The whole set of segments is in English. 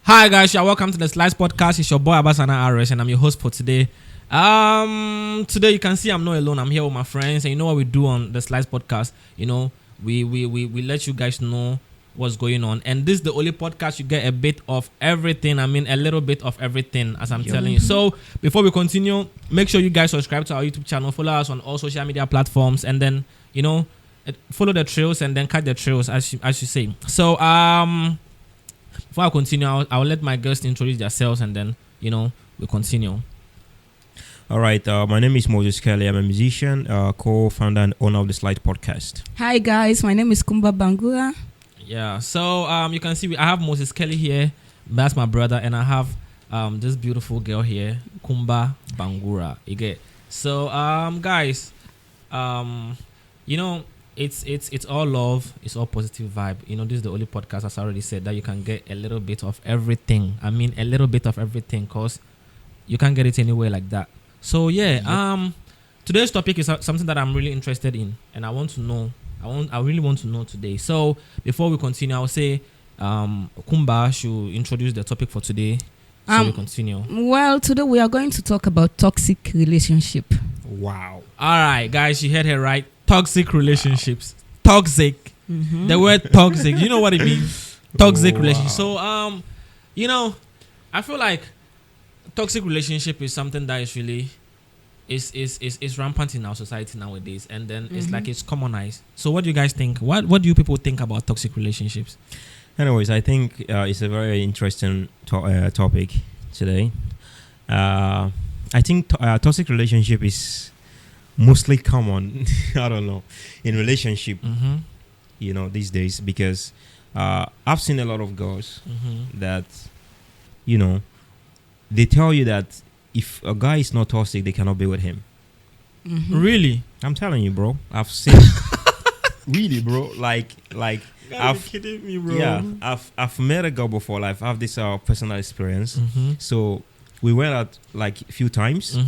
Hi guys, you're welcome to the TheSliZPodcast. It's your boy Abasana RS and I'm your host for today. Today you can see I'm not alone. I'm here with my friends, and you know what we do on the TheSliZPodcast. You know, we let you guys know what's going on, and this is the only podcast you get a bit of everything. I mean, a little bit of everything, as I'm telling you. So before we continue, make sure you guys subscribe to our YouTube channel, follow us on all social media platforms, and then follow the trails and then cut the trails, as you say. So before I continue, I'll let my guests introduce themselves, and then we'll continue. All right, my name is Moses Kelly. I'm a musician, co-founder and owner of TheSliZPodcast. Hi guys, my name is Kumba Bangura. Yeah, so you can see I have Moses Kelly here. That's my brother, and I have this beautiful girl here, Kumba Bangura. You get so guys, it's all love, it's all positive vibe. This is the only podcast, as I already said, that you can get a little bit of everything. I mean, a little bit of everything, cause you can't get it anywhere like that. So today's topic is something that I'm really interested in, and I want to know. I really want to know today. So before we continue, I'll say Kumba should introduce the topic for today. So we continue. Well, today we are going to talk about toxic relationship. Wow. All right, guys, you heard her right. Toxic relationships. Wow. Toxic. Mm-hmm. The word toxic. You know what it means? Toxic relationship. So I feel like toxic relationship is something that is really is rampant in our society nowadays, and then it's like it's commonized. So what do you guys think? What do you people think about toxic relationships? Anyways, I think it's a very interesting topic today. I think toxic relationship is mostly common, I don't know, in relationship, these days, because I've seen a lot of girls that, they tell you that if a guy is not toxic, they cannot be with him. Really? I'm telling you, bro. I've seen really, bro. Like I've kidding me, bro. Yeah, I've met a girl before. Like, I have this personal experience. So we went out like a few times,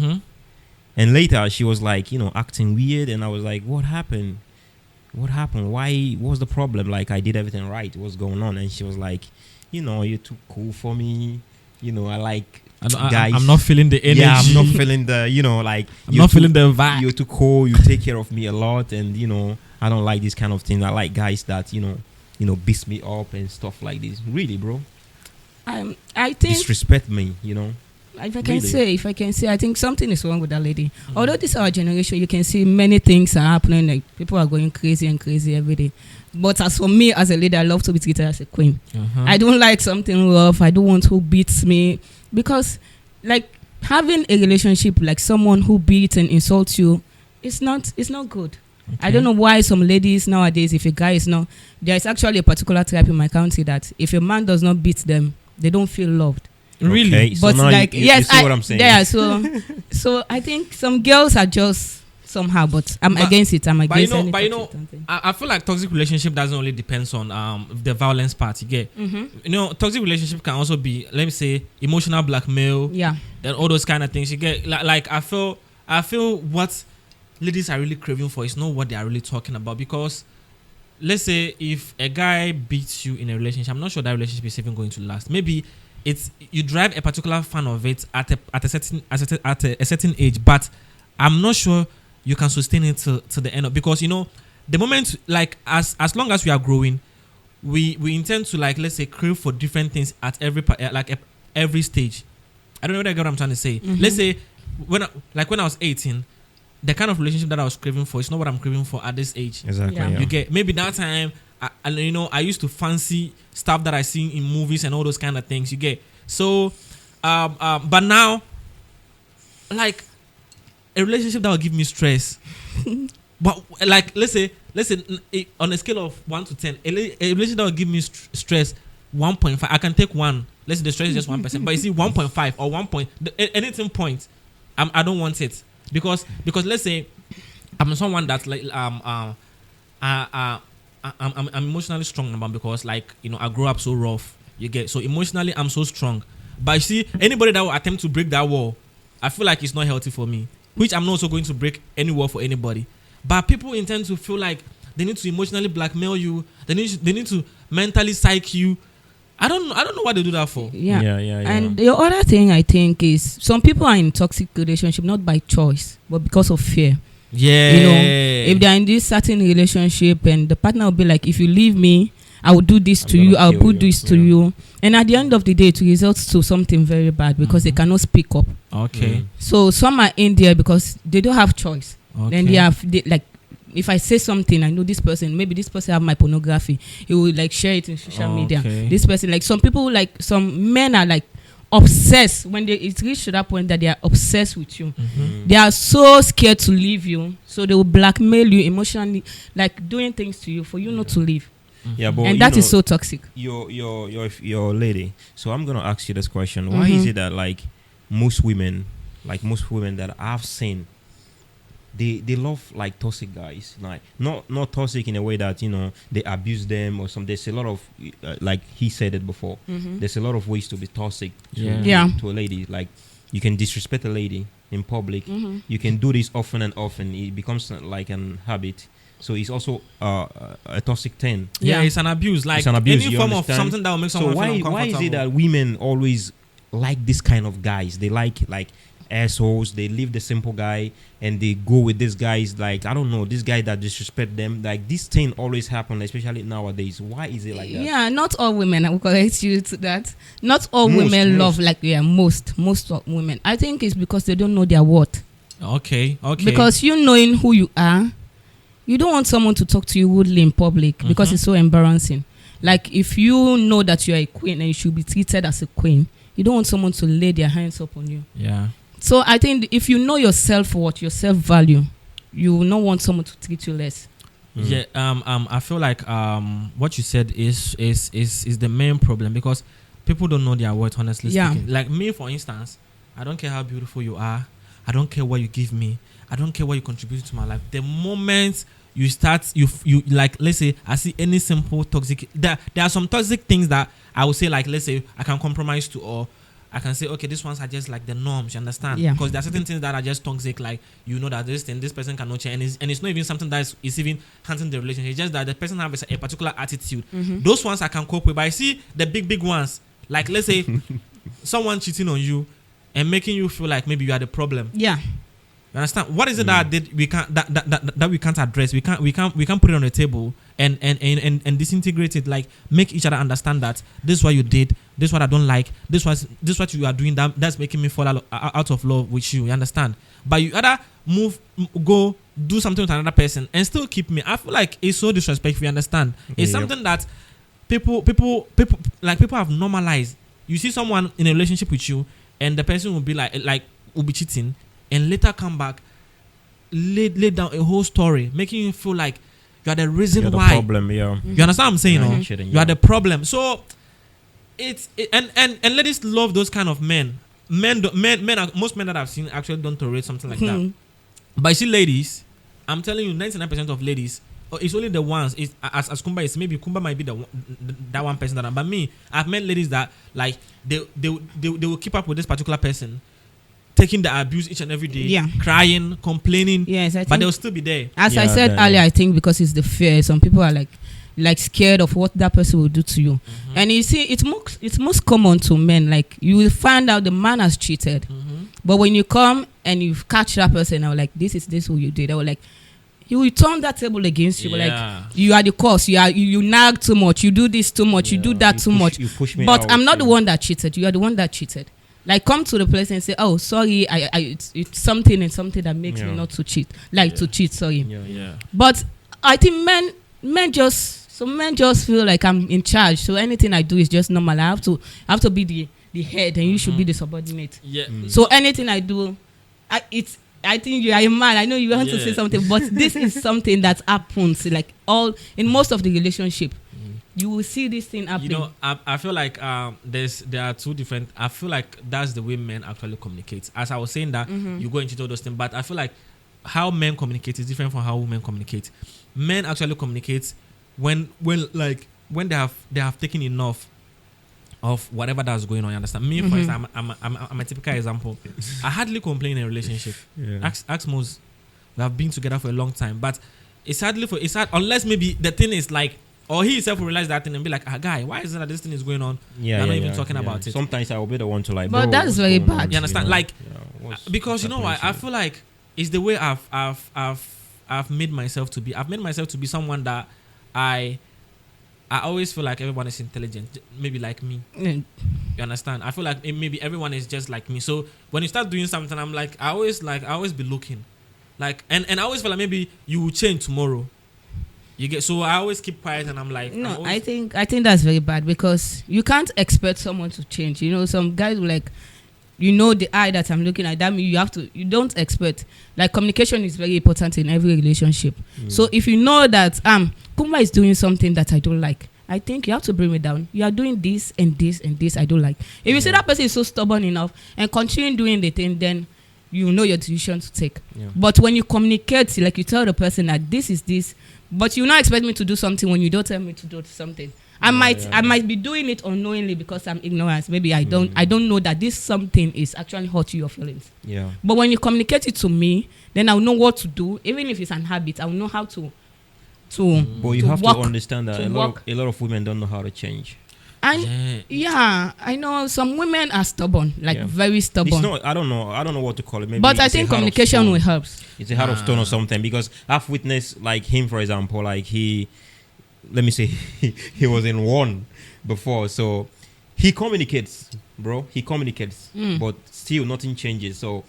and later she was like, acting weird, and I was like, "What happened? What happened? Why? What was the problem? Like, I did everything right. What's going on?" And she was like, "You're too cool for me. I like." Guys, I'm not feeling the energy. Yeah, I'm not feeling the, I'm not feeling the vibe. You're too cool. You take care of me a lot, and I don't like this kind of thing. I like guys that beats me up and stuff like this. Really, bro. I think disrespect me. If I can say, I think something is wrong with that lady. Although this is our generation, you can see many things are happening. Like, people are going crazy and crazy every day. But as for me, as a lady, I love to be treated as a queen. I don't like something rough. I don't want who beats me, because like having a relationship like someone who beats and insults you, it's not good. Okay. I don't know why some ladies nowadays, if a guy is not, there is actually a particular tribe in my country that if a man does not beat them, they don't feel loved. Really? Okay, so but like, you see what I'm saying? Yeah, so I think some girls are just somehow, but I'm against it. I'm against it. I feel like toxic relationship doesn't only depends on the violence part you get. Toxic relationship can also be, let me say, emotional blackmail. Yeah. Then all those kind of things you get. Like I feel what ladies are really craving for is not what they are really talking about, because let's say if a guy beats you in a relationship, I'm not sure that relationship is even going to last. Maybe it's you drive a particular fan of it at a certain age, but I'm not sure you can sustain it to the end of, because the moment, like, as long as we are growing, we intend to, like, let's say, crave for different things at every stage. I don't know what I'm trying to say. Let's say when I was 18, the kind of relationship that I was craving for is not what I'm craving for at this age. Exactly. Yeah. You get, maybe that time I used to fancy stuff that I see in movies and all those kind of things. You get, so but now, like, a relationship that will give me stress, but like listen, on a scale of 1 to 10, a relationship that will give me stress 1.5. I can take 1. Let's say the stress is just 1%, but you see 1.5 or 1 point, anything point, I don't want it, because let's say I'm someone that like I'm emotionally strong, because like I grew up so rough. You get, so emotionally I'm so strong. But you see, anybody that will attempt to break that wall, I feel like it's not healthy for me. Which I'm not also going to break any wall for anybody. But people intend to feel like they need to emotionally blackmail you. They need to mentally psych you. I don't know what they do that for. Yeah. Yeah. And the other thing I think is some people are in toxic relationship not by choice but because of fear. Yeah. You know, if they're in this certain relationship and the partner will be like, if you leave me, I will do this to you, I'll put this to you. And at the end of the day, it results to something very bad because they cannot speak up. Okay. So some are in there because they don't have choice. Okay. Then like, if I say something, I know this person, maybe this person have my pornography. He will like share it in social media. This person, like some people, like some men are like obsessed when it reach to that point that they are obsessed with you. They are so scared to leave you, so they will blackmail you emotionally, like doing things to you for you not to leave. Yeah, but and that is so toxic. Your lady. So I'm gonna ask you this question: why is it that like most women that I've seen, they love like toxic guys, like not toxic in a way that they abuse them or something. There's a lot of like he said it before. There's a lot of ways to be toxic to a lady. Like you can disrespect a lady in public. You can do this often and often. It becomes like an habit. So it's also a toxic thing. Yeah, it's an abuse. Like any form of something that will make someone feel uncomfortable. Why is it that women always like this kind of guys? They like assholes. They leave the simple guy and they go with these guys. Like, I don't know, this guy that disrespect them. Like, this thing always happen, especially nowadays. Why is it like that? Yeah, not all women. I will correct you to that. Not all women love like most of women. I think it's because they don't know their worth. Okay. Because you knowing who you are, you don't want someone to talk to you rudely in public because it's so embarrassing. Like if you know that you're a queen and you should be treated as a queen, you don't want someone to lay their hands up on you. Yeah. So I think if you know your self-worth, your self-value, you will not want someone to treat you less. Yeah. I feel like what you said is the main problem because people don't know their worth. Honestly speaking, like me, for instance, I don't care how beautiful you are. I don't care what you give me. I don't care what you contribute to my life. The moment you start, you like, let's say, I see any simple toxic. There are some toxic things that I would say, like, let's say, I can compromise to, or I can say, okay, these ones are just like the norms. You understand? Yeah. Because there are certain things that are just toxic, like that this person cannot change, and it's not even something that is even hurting the relationship. It's just that the person has a particular attitude. Those ones I can cope with, but I see the big ones, like let's say, someone cheating on you and making you feel like maybe you are the problem. Yeah. You understand? What is it that we can't that we can't address? We can't put it on the table and disintegrate it. Like make each other understand that this is what you did. This is what I don't like. This what you are doing. That's making me fall out of love with you. You understand? But you either go do something with another person and still keep me. I feel like it's so disrespectful. You understand? It's something that people have normalized. You see someone in a relationship with you, and the person will be will be cheating. And later come back, lay down a whole story, making you feel like you are the reason You're why. the problem, yeah. You understand what I'm saying? You are the problem. So and ladies love those kind of men. Most men that I've seen actually don't tolerate something like that. But you see, ladies, I'm telling you, 99% of ladies, it's only the ones. As Kumba is, maybe Kumba might be that one person but me, I've met ladies that like they will keep up with this particular person, taking the abuse each and every day, crying, complaining, but they'll still be there. As I said earlier, I think because it's the fear. Some people are like scared of what that person will do to you. And you see, it's most common to men. Like you will find out the man has cheated, but when you come and you catch that person, I was like, this is who you did. I was like, he will turn that table against you. Like you are the cause. You nag too much. You do this too much. You do that too much. You push me but out, I'm not the one that cheated. You are the one that cheated. Like come to the place and say, oh, sorry, it's something that makes me not to cheat. To cheat, sorry. Yeah. But I think men just feel like I'm in charge. So anything I do is just normal. I have to be the head and you should be the subordinate. Yeah. So anything I do, I think you are a man. I know you want to say something, but this is something that happens like in most of the relationship. You will see this thing happening. You know, I feel like there are two different. I feel like that's the way men actually communicate. As I was saying that you go into all those things, but I feel like how men communicate is different from how women communicate. Men actually communicate when they have taken enough of whatever that's going on. You understand? Me, for instance, I'm a typical example. I hardly complain in a relationship. Ask most. We have been together for a long time, but it's hard unless maybe the thing is like or he himself will realize that thing and be like, guy, why is it that this thing is going on? Yeah, We're yeah, not even yeah, talking yeah. about it. Sometimes I will be the one to like. But bro, that's what's very going on? bad. You understand? Like, because what's you know what? happening I feel like it's the way I've made myself to be. I've made myself to be someone that I always feel like everyone is intelligent, maybe like me. You understand? I feel like maybe everyone is just like me. So when you start doing something, I'm like, I always be looking, like, and I always feel like maybe you will change tomorrow. You get, so I always keep quiet, and I'm like, no, I think that's very bad, because you can't expect someone to change. You know, some guys will like, you know, the eye that I'm looking at, that means you don't expect. Like, communication is very important in every relationship. So if you know that Kumba is doing something that I don't like, I think you have to bring me down. You are doing this and this and this I don't like. If you see that person is so stubborn enough and continue doing the thing, then you know your decision to take. But when you communicate, like, you tell the person that this is this, but you not expect me to do something when you don't tell me to do something. I might be doing it unknowingly because I'm ignorant. Maybe I don't know that this something is actually hurting your feelings. Yeah. But when you communicate it to me, then I'll know what to do. Even if it's an habit, I'll know how to. But you have to understand that a lot of women don't know how to change. And I know some women are stubborn, like very stubborn. It's not, I don't know what to call it. Maybe but I think communication will help. It's a heart of stone or something, because I've witnessed, like, him, for example, like, let me say, he was in one before, so he communicates, bro. He communicates, but still nothing changes. So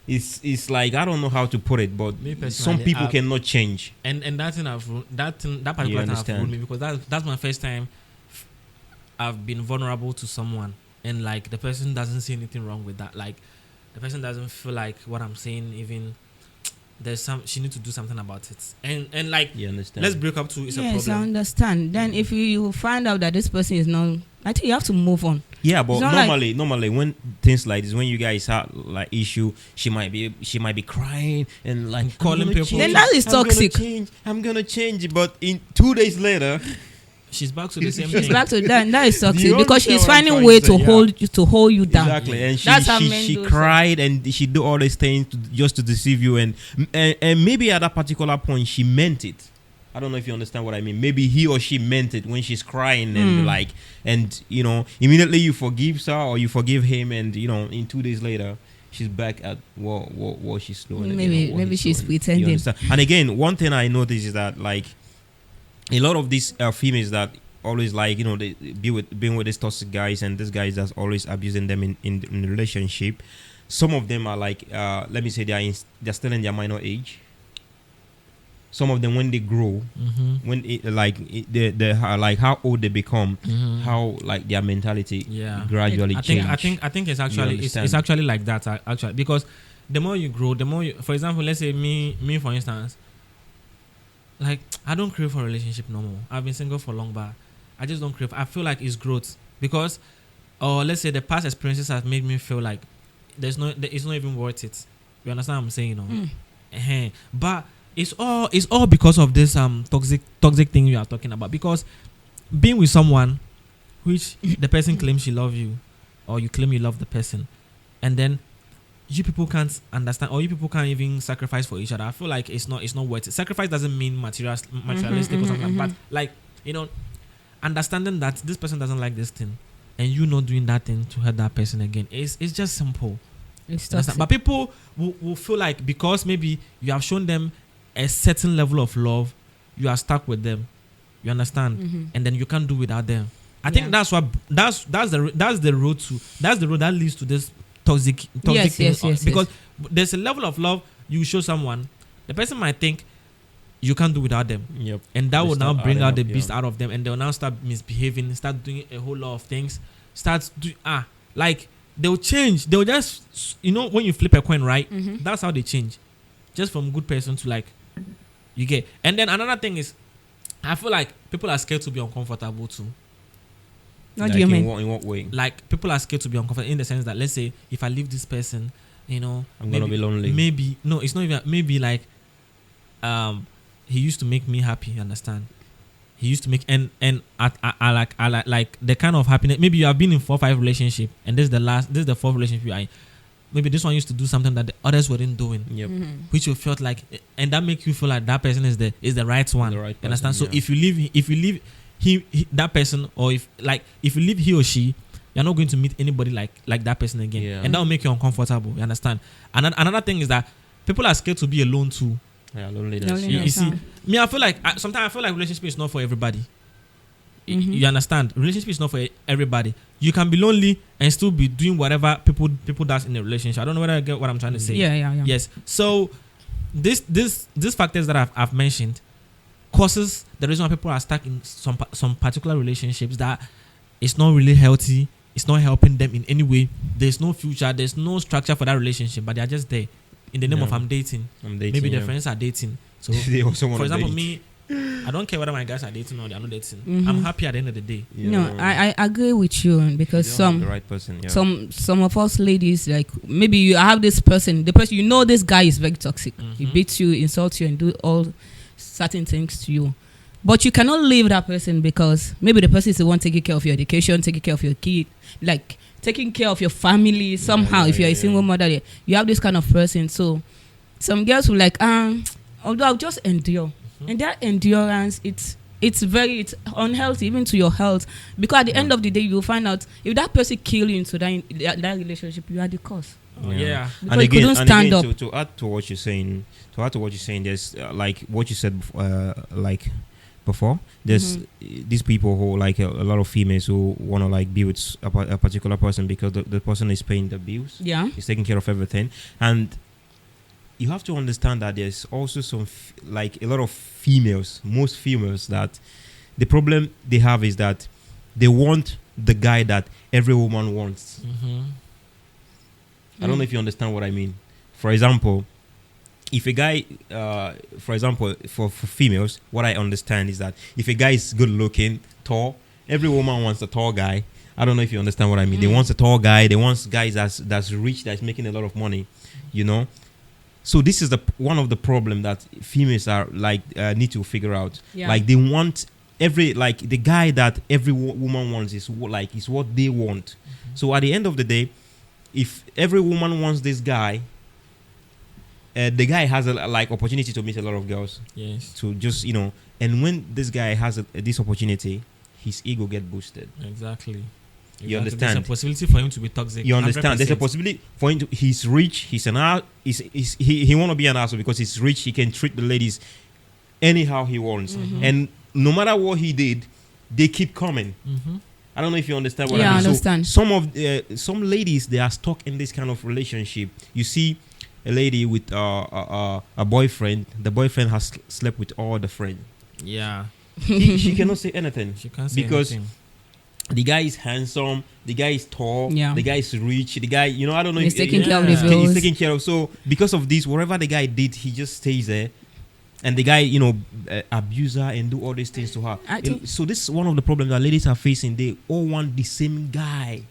it's like, I don't know how to put it, but some people cannot change. And that thing that particular thing have ruled me, because that's my first time I've been vulnerable to someone, and like the person doesn't see anything wrong with that. Like, the person doesn't feel like what I'm saying even. She needs to do something about it, and like, you understand. Let's break up to it's a problem. Yes, I understand. Then if you find out that this person is not, I think you have to move on. Yeah, but normally when things like this, when you guys have like issue, she might be crying and like calling people. Then that is toxic. I'm gonna change, but in 2 days later, she's back to the same thing. She's back to that. That is toxic, because she's finding a way to hold you down. Exactly, and she cried and she do all these things just to deceive you, and maybe at that particular point she meant it. I don't know if you understand what I mean. Maybe he or she meant it when she's crying and you know, immediately you forgive her or you forgive him, and you know, in 2 days later she's back at what she's doing. Maybe she's pretending. And again, one thing I noticed is that, like, a lot of these females that always, like, you know, they being with these toxic guys, and these guys that's always abusing them in the relationship. Some of them are like, let me say, they're still in their minor age. Some of them, when they grow, when like how old they become, how like their mentality gradually change. I think it's actually like that actually, because the more you grow, the more for example, let's say me for instance, like, I don't crave for a relationship no more. I've been single for long, but I just don't crave. I feel like it's growth, because, or let's say the past experiences have made me feel like it's not even worth it. You understand what I'm saying? You know? But it's all because of this toxic thing you are talking about. Because being with someone which the person claims she love you, or you claim you love the person, and then you people can't understand, or you people can't even sacrifice for each other. I feel like it's not worth it. Sacrifice doesn't mean materialistic or something, but like, you know, understanding that this person doesn't like this thing, and you not doing that thing to hurt that person again. It's just simple. But people will feel like, because maybe you have shown them a certain level of love, you are stuck with them. You understand? And then you can't do without them. I think that's the road that leads to this toxic thing. Yes, because there's a level of love you show someone, the person might think you can't do without them. Yep. And that will now bring out the beast out of them, and they'll now start misbehaving, start doing a whole lot of things, like they'll change. They'll just, you know, when you flip a coin, right? That's how they change. Just from good person to, like, you get. And then another thing is, I feel like people are scared to be uncomfortable too. What do you mean? In what way? Like, people are scared to be uncomfortable in the sense that, let's say, if I leave this person, you know, I'm gonna be lonely. Maybe no, it's not even. Maybe like, he used to make me happy. You understand? He used to make and I like the kind of happiness. Maybe you have been in 4 or 5 relationship, and this is the 4th relationship you are in. Maybe this one used to do something that the others weren't doing, which you felt like, and that make you feel like that person is the right one. The right you understand? person, So if you leave, that person, or if you leave he or she, you're not going to meet anybody like that person again, and that will make you uncomfortable. You understand? And another thing is that people are scared to be alone too. Yeah, loneliness. You see, me, I feel like sometimes I feel like relationship is not for everybody. You understand? Relationship is not for everybody. You can be lonely and still be doing whatever people does in a relationship. I don't know whether I get what I'm trying to say. Yeah. Yes. So these factors that I've mentioned causes the reason why people are stuck in some particular relationships that it's not really healthy. It's not helping them in any way. There's no future. There's no structure for that relationship, but they are just there in the name of I'm dating. Maybe their friends are dating. So they also want for example, date. me, I don't care whether my guys are dating or they are not dating. I'm happy at the end of the day. No, I agree with you because the right person, some of us ladies, like maybe you have this person, the person, you know, this guy is very toxic. He beats you, insults you, and do all certain things to you. But you cannot leave that person because maybe the person is the one taking care of your education, taking care of your kid, like taking care of your family somehow. If you're a single mother, you have this kind of person. So some girls will like, although I'll just endure. And that endurance, it's unhealthy even to your health, because at the end of the day you'll find out if that person kill you into that relationship, you are the cause. Yeah. Because you couldn't stand up. To add to what you're saying, there's like what you said before, there's these people who like a lot of females who want to like be with a particular person because the person is paying the bills, he's taking care of everything. And you have to understand that there's also some like a lot of most females, that the problem they have is that they want the guy that every woman wants. I don't know if you understand what I mean. For example, if a guy, for example, for females, what I understand is that if a guy is good looking, tall, every woman wants a tall guy. I don't know if you understand what I mean. They want a tall guy. They want guys that's rich, that's making a lot of money, you know. So this is one of the problem that females are like need to figure out. Like they want the guy that every woman wants is what they want. So at the end of the day, if every woman wants this guy, the guy has a opportunity to meet a lot of girls. Yes. To just and when this guy has this opportunity, his ego get boosted. Exactly. You understand? There's a possibility for him to be toxic. You understand? 100%. There's a possibility for him to. He's rich. He's an ass. He want to be an asshole because he's rich. He can treat the ladies anyhow he wants, and no matter what he did, they keep coming. I don't know if you understand what I mean. I understand. So some ladies, they are stuck in this kind of relationship. You see a lady with a boyfriend. The boyfriend has slept with all the friends. Yeah. She cannot say anything. She can't say because anything. The guy is handsome, the guy is tall, the guy is rich, the guy, I don't know. He's taking care of his bills. He's bills. taking care of. So because of this, whatever the guy did, he just stays there. And the guy, abuse her and do all these things to her. So this is one of the problems that ladies are facing. They all want the same guy.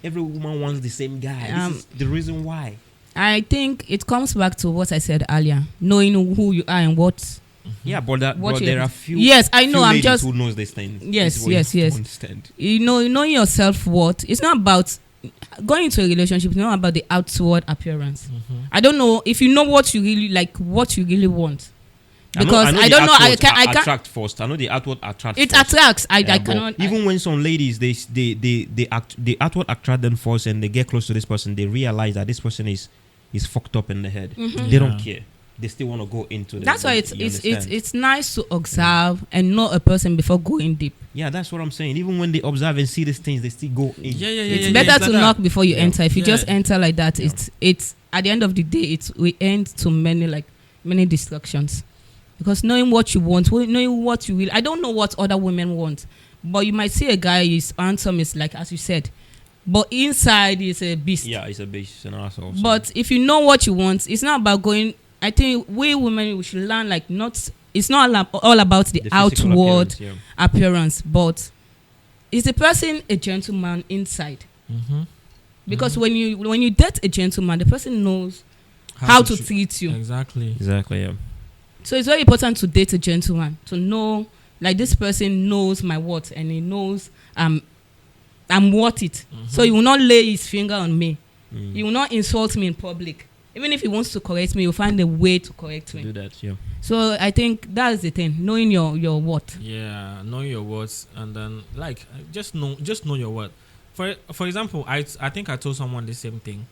Every woman wants the same guy. This is the reason why. I think it comes back to what I said earlier. Knowing who you are and what... Yeah, but there are few. Yes, I know. I'm just who knows these things. Yes. Understand. Knowing your self-worth. It's not about going into a relationship. It's not about the outward appearance. I don't know if you know what you really like, what you really want. Because I don't know. I can't attract first. I know the outward attract. It first. attracts. I cannot. Even when some ladies they outward attract them first and they get close to this person, they realize that this person is fucked up in the head. They don't care. They still want to go into the... That's why it's nice to observe and know a person before going deep. Yeah, that's what I'm saying. Even when they observe and see these things, they still go in. It's better to knock before you enter. If you just enter like that, it's at the end of the day, we end to many destructions. Because knowing what you want, knowing what you will... I don't know what other women want, but you might see a guy is handsome, is like, as you said, but inside is a beast. Yeah, it's a beast. It's an asshole. But if you know what you want, it's not about going... I think we women, we should learn it's not all about the outward appearance, but is the person a gentleman inside? Because when you date a gentleman, the person knows how to treat you. Exactly, yeah. So it's very important to date a gentleman, to know like this person knows my worth and he knows I'm worth it. So he will not lay his finger on me. He will not insult me in public. Even if he wants to correct me, he'll find a way to correct me. Do that, yeah. So I think that's the thing, knowing your worth. Yeah, know your words, and then like just know your worth. For example, I think I told someone the same thing,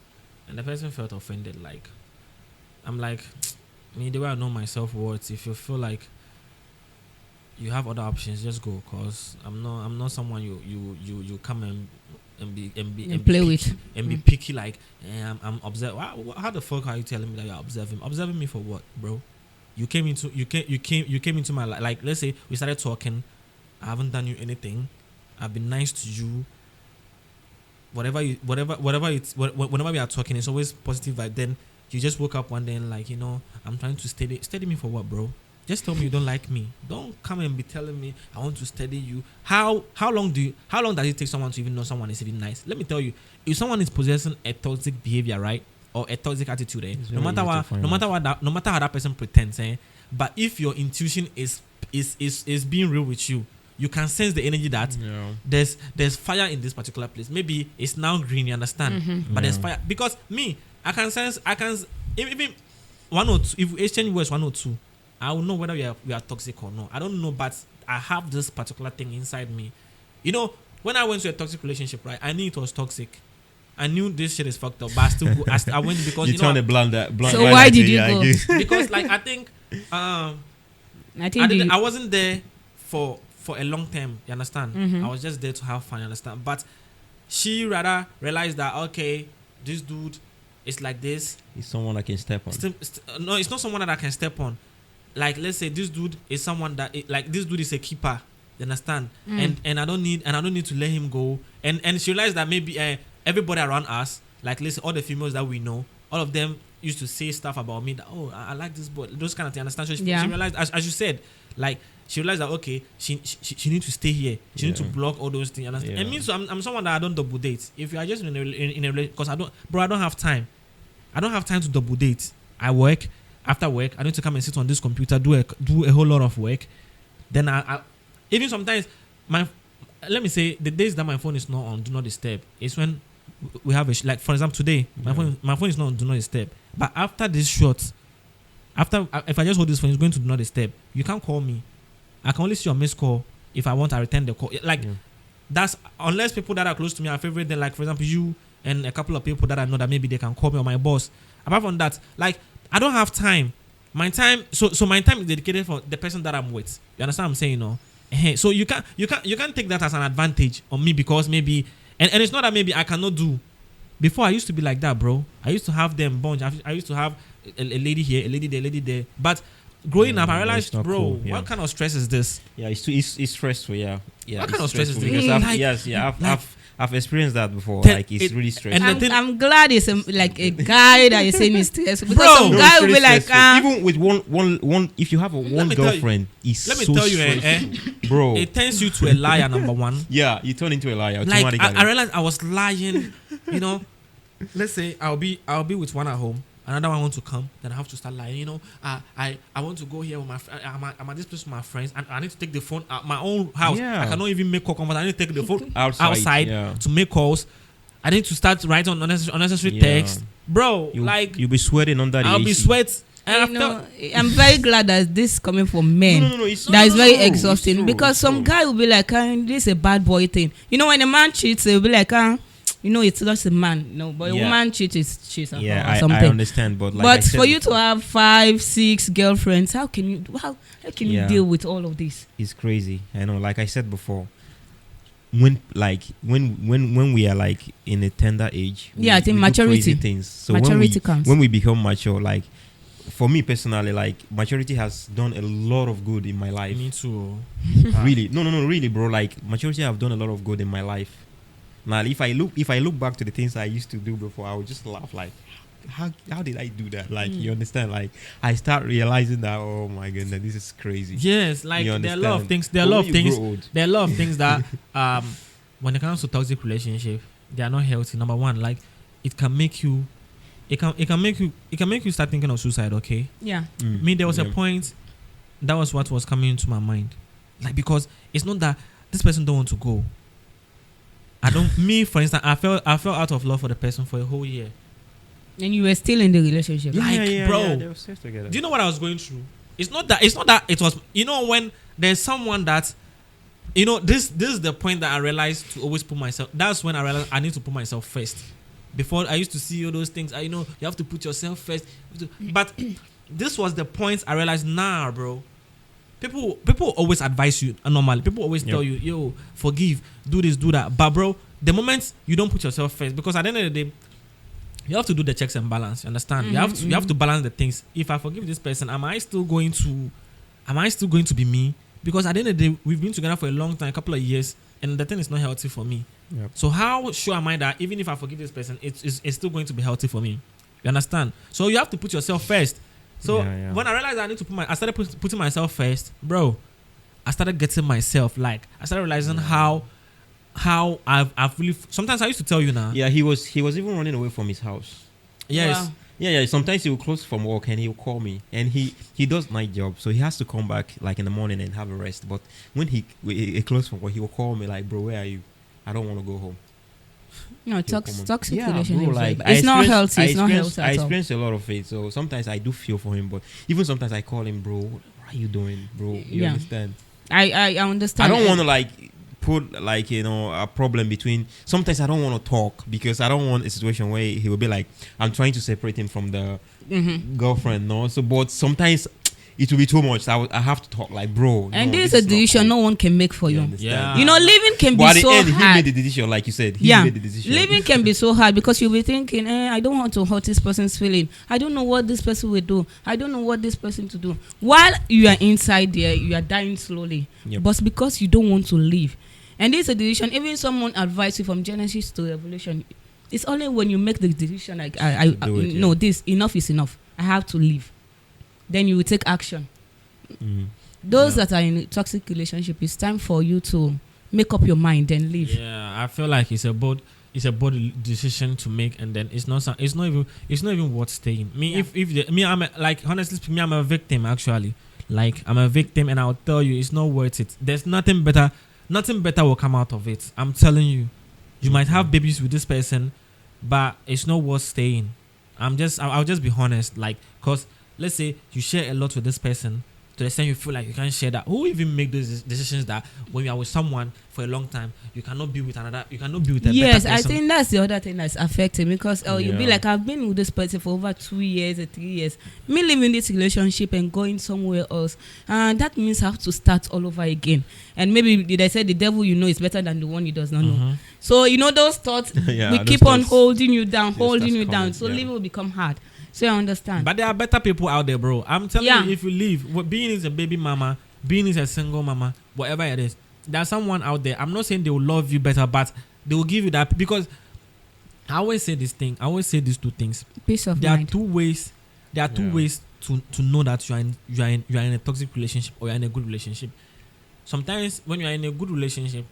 and the person felt offended. Like I'm like, me the way I know my self worth. If you feel like you have other options, just go. Cause I'm not someone you come and be Play picky, with and be picky. Like I'm observing. How the fuck are you telling me that you're observing me for what, bro? You came into my life. Like, let's say we started talking. I haven't done you anything. I've been nice to you. Whatever whenever we are talking, it's always positive vibe. Then you just woke up one day and like, I'm trying to steady me for what, bro? Just tell me you don't like me. Don't come and be telling me I want to steady you. How long does it take someone to even know someone is even nice? Let me tell you, if someone is possessing a toxic behavior, right? Or a toxic attitude, no matter how that person pretends, but if your intuition is being real with you, you can sense the energy that there's fire in this particular place. Maybe it's now green, you understand? Mm-hmm. But there's fire because me, I can even one or two. If we exchange words 1 or 2, I will know whether we are toxic or not. I don't know, but I have this particular thing inside me. When I went to a toxic relationship, right? I knew it was toxic. I knew this shit is fucked up, but I still go. I went because you turned a blunt. So why did you go? Because like I think I wasn't there for a long time. You understand? Mm-hmm. I was just there to have fun. You understand? But she rather realized that okay, this dude is like this. He's someone I can step on. No, it's not someone that I can step on. Like let's say this dude is someone that this dude is a keeper. You understand? And I don't need to let him go. And she realized that maybe everybody around us, like let's say all the females that we know, all of them used to say stuff about me that I like this boy, those kind of things. Understand? So she realized, as you said, like she realized that okay, she needs to stay here. She needs to block all those things. Understand? It means I'm someone that I don't double date. If you are just in a because I don't have time. I don't have time to double date. I work. After work, I need to come and sit on this computer, do a whole lot of work. Then I even sometimes let me say the days that my phone is not on do not disturb. It's when we have like for example today, my phone is not on do not disturb. But after this shot, if I just hold this phone, it's going to do not disturb. You can't call me. I can only see your missed call. If I want, I return the call. Like that's unless people that are close to me are favorite. Then like for example you and a couple of people that I know that maybe they can call me or my boss. Apart from that, like I don't have time. My time, so my time is dedicated for the person that I'm with. You understand what I'm saying, no? So you can't take that as an advantage on me because maybe and it's not that maybe I cannot do. Before I used to be like that, bro. I used to have them bunch. I used to have a lady here, a lady there, a lady there. But growing up, I realized, bro, cool. What kind of stress is this? Yeah, it's stressful. Yeah. What kind of stress is this? Because I've experienced that before. Like it's really stressful. And I'm glad it's like a guy that is saying it's stressful because some guy will be like, even with one, if you have one girlfriend, let me tell you, bro, it turns you to a liar. Number one, yeah, you turn into a liar. Like I realized I was lying. Let's say I'll be with one at home. Another one want to come, then I have to start lying. I want to go here with my friend. I'm at this place with my friends, and I need to take the phone at my own house. Yeah. I cannot even make call conference. I need to take the phone outside to make calls. I need to start writing unnecessary text, bro. You'll be sweating under the I'll AC. be sweat. I'm very glad that this is coming from men. No, it's that is very exhausting because some guy will be like, this is a bad boy thing. When a man cheats, they'll be like, it's just a man, but a woman cheats or something. I understand, but for you to have 5, 6 girlfriends, how can you deal with all of this? It's crazy. I know, like I said before, when we are like in a tender age, I think maturity things. So maturity comes when we become mature. Like for me personally, like maturity has done a lot of good in my life. Me too. Really, no, really, bro. Like maturity have done a lot of good in my life. Now, if I look back to the things I used to do before, I would just laugh like, how did I do that? Like, you understand? Like, I start realizing that, oh my goodness, this is crazy. Yes, like there are a lot of things. There are a lot of things that when it comes to toxic relationship, they are not healthy. Number one, like it can make you start thinking of suicide. Okay. Yeah. Me, there was a point that was what was coming into my mind, like because it's not that this person don't want to go. For instance, I felt out of love for the person for a whole year. And you were still in the relationship. Bro, they were still together. Do you know what I was going through? It's not that it was, when there's someone that, this is the point that I realized to always put myself. That's when I realized I need to put myself first. Before, I used to see all those things. You have to put yourself first. But this was the point I realized. Nah, bro. People always advise you normally. People always tell you, yo, forgive, do this, do that. But bro, the moment you don't put yourself first, because at the end of the day, you have to do the checks and balance. You understand? You have to balance the things. If I forgive this person, am I still going to be me? Because at the end of the day, we've been together for a long time, a couple of years, and the thing is not healthy for me. Yep. So how sure am I that even if I forgive this person, it's still going to be healthy for me? You understand? So you have to put yourself first. So when I realized I need to I started putting myself first, bro. I started getting myself, like, I started realizing how I've really. Sometimes I used to tell you now. Yeah, he was even running away from his house. Yes. Wow. Yeah. Sometimes he will close from work and he will call me, and he does night job, so he has to come back like in the morning and have a rest. But when he closes from work, he will call me like, bro, where are you? I don't want to go home. No, toxic yeah, relationship. bro, like, it's not healthy. It's not healthy. I experience a lot of it, so sometimes I do feel for him, but even sometimes I call him, bro. What are you doing, bro? You understand? I understand. I don't want to like put like a problem between. Sometimes I don't want to talk because I don't want a situation where he will be like, I'm trying to separate him from the girlfriend. No, so but sometimes it will be too much. So I have to talk like, bro. And this is a decision no one can make for you. Yeah. Living can but be so at the end, hard. he made the decision, like you said. He made the decision. Living can be so hard because you'll be thinking, I don't want to hurt this person's feeling. I don't know what this person will do. I don't know what this person to do. While you are inside there, you are dying slowly. Yep. But because you don't want to leave. And this is a decision, even someone advised you from Genesis to Revelation, it's only when you make the decision, like, this, enough is enough. I have to leave. Then you will take action. Those that are in a toxic relationship, it's time for you to make up your mind and leave. Yeah, I feel like it's a bold decision to make, and then it's not even worth staying. Honestly speaking, I'm a victim actually. Like, I'm a victim, and I'll tell you, it's not worth it. There's nothing better will come out of it. I'm telling you. You might have babies with this person, but it's not worth staying. I'll just be honest, like, cause let's say you share a lot with this person to the extent you feel like you can't share that. Who even make those decisions that when you are with someone for a long time, you cannot be with a better person? Yes, I think that's the other thing that's affecting, because you'll be like, I've been with this person for over 2 years or 3 years. Me leaving this relationship and going somewhere else, and that means I have to start all over again. And maybe they said the devil is better than the one he does not know. So those thoughts we keep on holding you down. So leaving will become hard. So I understand. But there are better people out there, bro. I'm telling you, if you leave, being is a baby mama, being is a single mama, whatever it is, there's someone out there. I'm not saying they will love you better, but they will give you that, because I always say these two things. Peace of mind. There are two ways to know that you are in a toxic relationship or you're in a good relationship. Sometimes when you are in a good relationship,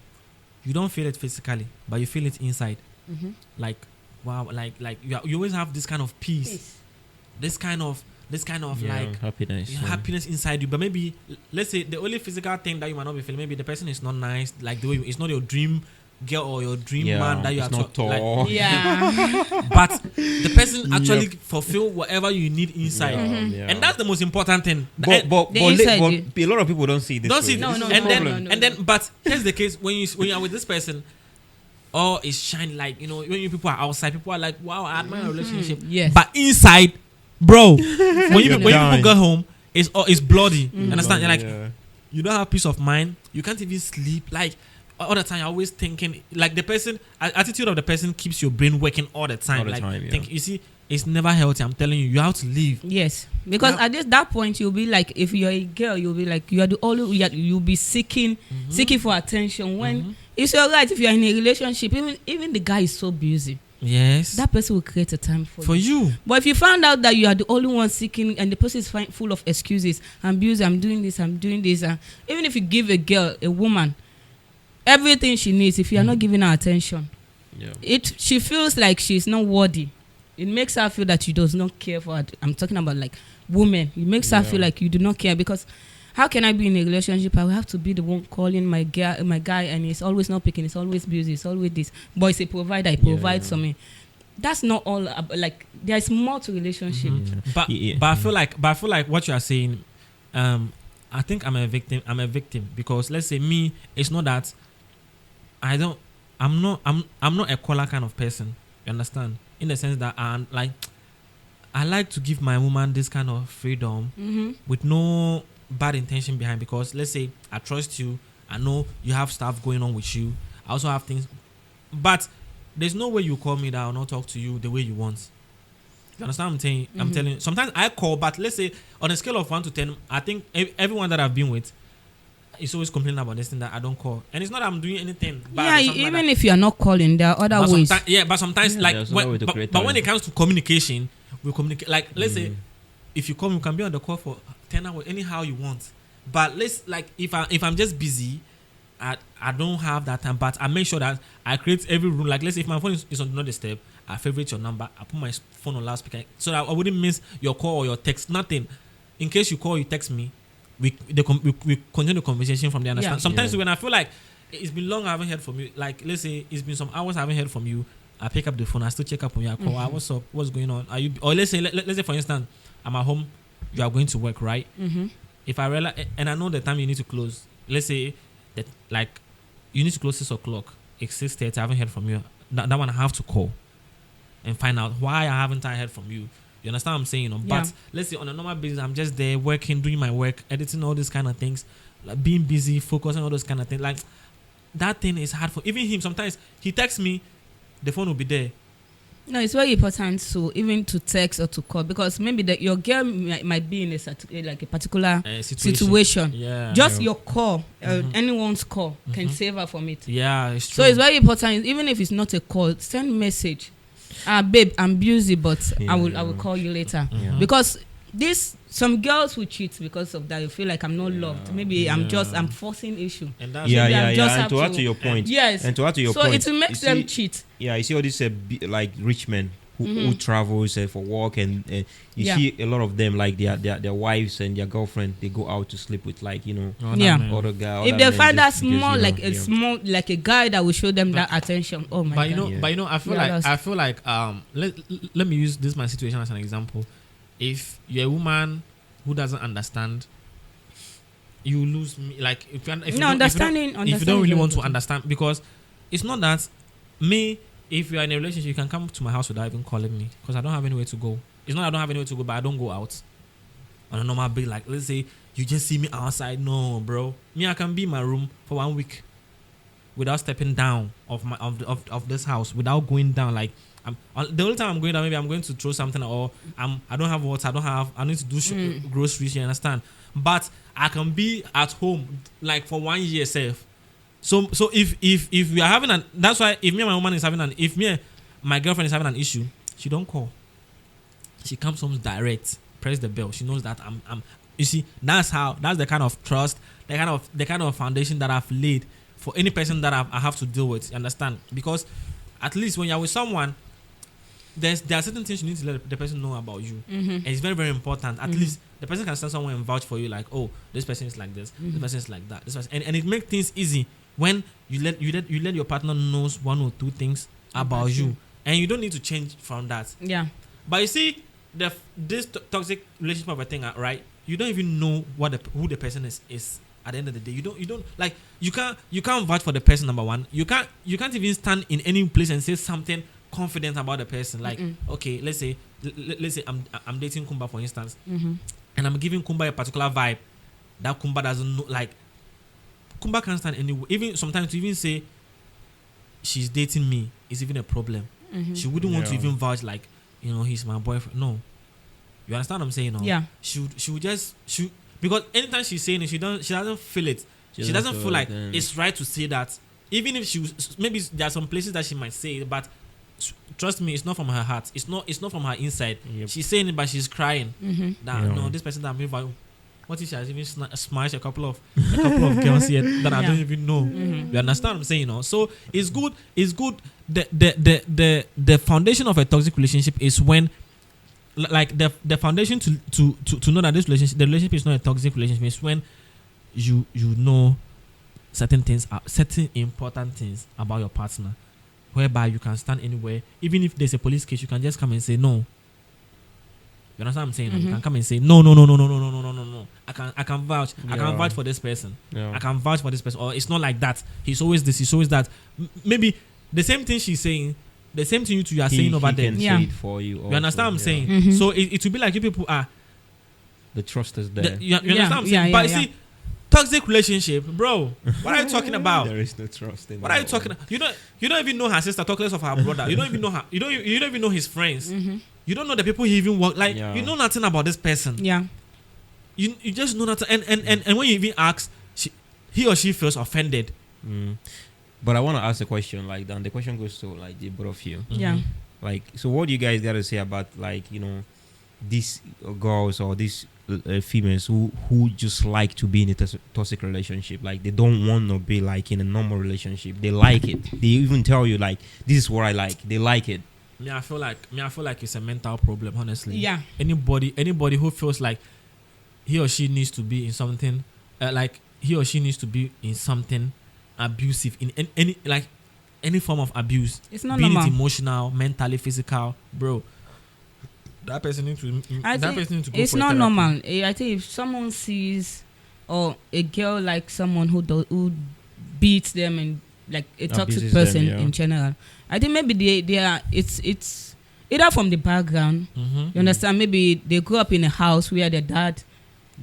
you don't feel it physically, but you feel it inside. Like, wow, like you always have this kind of peace. This kind of like happiness inside you. But maybe, let's say, the only physical thing that you might not be feeling, maybe the person is not nice, like the way it's not your dream girl or your dream man that you are not tall. But the person actually fulfill whatever you need inside. And that's the most important thing. But a lot of people don't see this. But here's the case: when you are with this person, it's shiny, like, when you people are outside, people are like, wow, I admire a relationship. Yes. But inside, bro, when you people go home, it's bloody. Understand? You're like, you don't have peace of mind. You can't even sleep. Like, all the time, you're always thinking. Like, the person, attitude of the person keeps your brain working all the time. You see, it's never healthy. I'm telling you, you have to leave. Yes, because at that point, you'll be like, if you're a girl, you'll be like, you are the only. You'll be seeking for attention when. It's all right if you're in a relationship. Even the guy is so busy. Yes. That person will create a time for you. But if you found out that you are the only one seeking, and the person is full of excuses, I'm busy, I'm doing this, even if you give a woman, everything she needs, if you are not giving her attention, she feels like she's not worthy. It makes her feel that you does not care for her. I'm talking about like women. It makes her feel like you do not care, because how can I be in a relationship? I will have to be the one calling my guy, and he's always not picking. He's always busy. It's always this. But he's a provider. He provides for me. That's not all. Like, there's more to relationship. But I feel like what you are saying, I think I'm a victim. I'm a victim because let's say me, it's not that I'm not a caller kind of person. You understand? In the sense that I like to give my woman this kind of freedom with no bad intention behind, because let's say I trust you, I know you have stuff going on with you, I also have things, but there's no way you call me that I'll not talk to you the way you want. You understand what I'm saying? I'm telling you, sometimes I call, but let's say on a scale of 1 to 10, I think everyone that I've been with is always complaining about this thing that I don't call, and it's not that I'm doing anything bad. Yeah, even if you are not calling, there are other ways. But sometimes but when it comes to communication, we communicate. Like let's say, if you call me, you can be on the call for 10 hours anyhow you want. But if I'm just busy, I don't have that time. But I make sure that I create every room. Like let's say if my phone is on do not disturb, I favorite your number. I put my phone on loudspeaker so that I wouldn't miss your call or your text. Nothing. In case you call, you text me. We continue the conversation from there. Understand? Sometimes when I feel like it's been long I haven't heard from you, like let's say it's been some hours I haven't heard from you, I pick up the phone, I still check up on you, I call, what's up, what's going on, are you, or let's say for instance I'm at home, you are going to work, right? If I realize, and I know the time you need to close, let's say that like you need to close 6 o'clock, it's 6:30, I haven't heard from you, that one I have to call and find out why I haven't heard from you. You understand what I'm saying? But let's say on a normal basis, I'm just there working, doing my work, editing all these kind of things, like being busy, focusing on all those kind of things. Like that thing is hard for even him. Sometimes he texts me, the phone will be there. No, it's very important to even to text or to call, because maybe your girl might be in a particular situation. Yeah. Just your call, anyone's call can save her from it. Yeah, it's true. So it's very important, even if it's not a call, send message. Babe, I'm busy, but I will call you later. Because some girls will cheat because of that. You feel like I'm not loved. Maybe I'm forcing issue. And that's And to add to your point, so it will make them cheat. Yeah, you see all these like rich men who travels for work, and you see a lot of them, like their wives and their girlfriend, they go out to sleep with, like, other guy. If they find that small, like a guy that will show them that attention. Oh my God. But I feel like let me use this my situation as an example. If you're a woman who doesn't understand, you lose me. Like if you don't really want to understand, because it's not that me. If you are in a relationship, you can come to my house without even calling me, because I don't have anywhere to go. It's not I don't have anywhere to go, but I don't go out on a normal day. Like let's say you just see me outside. No, bro. Me, I can be in my room for 1 week without stepping down of this house, without going down. Like the only time I'm going down, maybe I'm going to throw something, or I don't have water. I need to do groceries. You understand? But I can be at home like for 1 year safe. So if we are having that's why if me and my woman is having if me and my girlfriend is having an issue, she don't call. She comes home direct, press the bell. She knows that I'm. You see, that's the kind of trust, the kind of foundation that I've laid for any person that I have to deal with. You understand? Because at least when you're with someone, there are certain things you need to let the person know about you, and it's very, very important. At least the person can stand somewhere and vouch for you, like, oh, this person is like this, this person is like that, this person, and it makes things easy when you let your partner knows 1 or 2 things about you, and you don't need to change from that. Yeah. But you see, this toxic relationship of a thing, right? You don't even know who the person is. At the end of the day, you don't like you can't vouch for the person. Number one, you can't even stand in any place and say something confident about the person. Like, okay, let's say I'm dating Kumba, for instance, and I'm giving Kumba a particular vibe that Kumba doesn't know. Like, Kumba can't stand anywhere. Even sometimes to even say she's dating me is even a problem. She wouldn't want to even vouch, like, he's my boyfriend. No, you understand what I'm saying? No? Yeah. She would just because anytime she's saying it, she doesn't feel it. She doesn't feel like it's right to say that. Even if maybe there are some places that she might say it, but trust me, it's not from her heart. It's not from her inside. Yep. She's saying it, but she's crying. No, this person that I'm with, what if she has even smashed a couple of girls here that I don't even know? You understand what I'm saying? So it's good. The foundation of a toxic relationship is when, like, the foundation to know that the relationship is not a toxic relationship is when you know certain things, certain important things about your partner, whereby you can stand anywhere. Even if there's a police case, you can just come and say, no, You understand what I'm saying? You can come and say no. I can vouch. I can vouch for this person. I can vouch for this person. Or it's not like that. He's always this. He's always that. Maybe the same thing she's saying, the same thing you are saying over there. Say it for you. You understand what I'm saying? So it will be like you people are. The trust is there. You understand what I'm saying? But you see, toxic relationship, bro. What are you talking about? There is no trust in. What are you talking about? You don't even know her sister, talk less of her brother. You don't even know her. You don't even know his friends. You don't know the people he even work. Like you know nothing about this person. Yeah. You just know nothing. And when you even ask, he or she feels offended. But I want to ask a question like that. And the question goes to like the both of you. Yeah. Like, so what do you guys got to say about like these girls or these females who just like to be in a toxic relationship? Like they don't want to be like in a normal relationship. They like it. They even tell you like, this is what I like. They like it. I feel like it's a mental problem, honestly. Yeah. Anybody who feels like he or she needs to be in something, like he or she needs to be in something abusive, in any form of abuse. It's not being normal. it emotional, mentally, physical, bro. That person needs to. Go it's for not therapy. normal. I think if someone sees or a girl like someone who beats them and like a toxic Abuses person them, in general, I think maybe they are. It's either from the background. You understand? Maybe they grew up in a house where their dad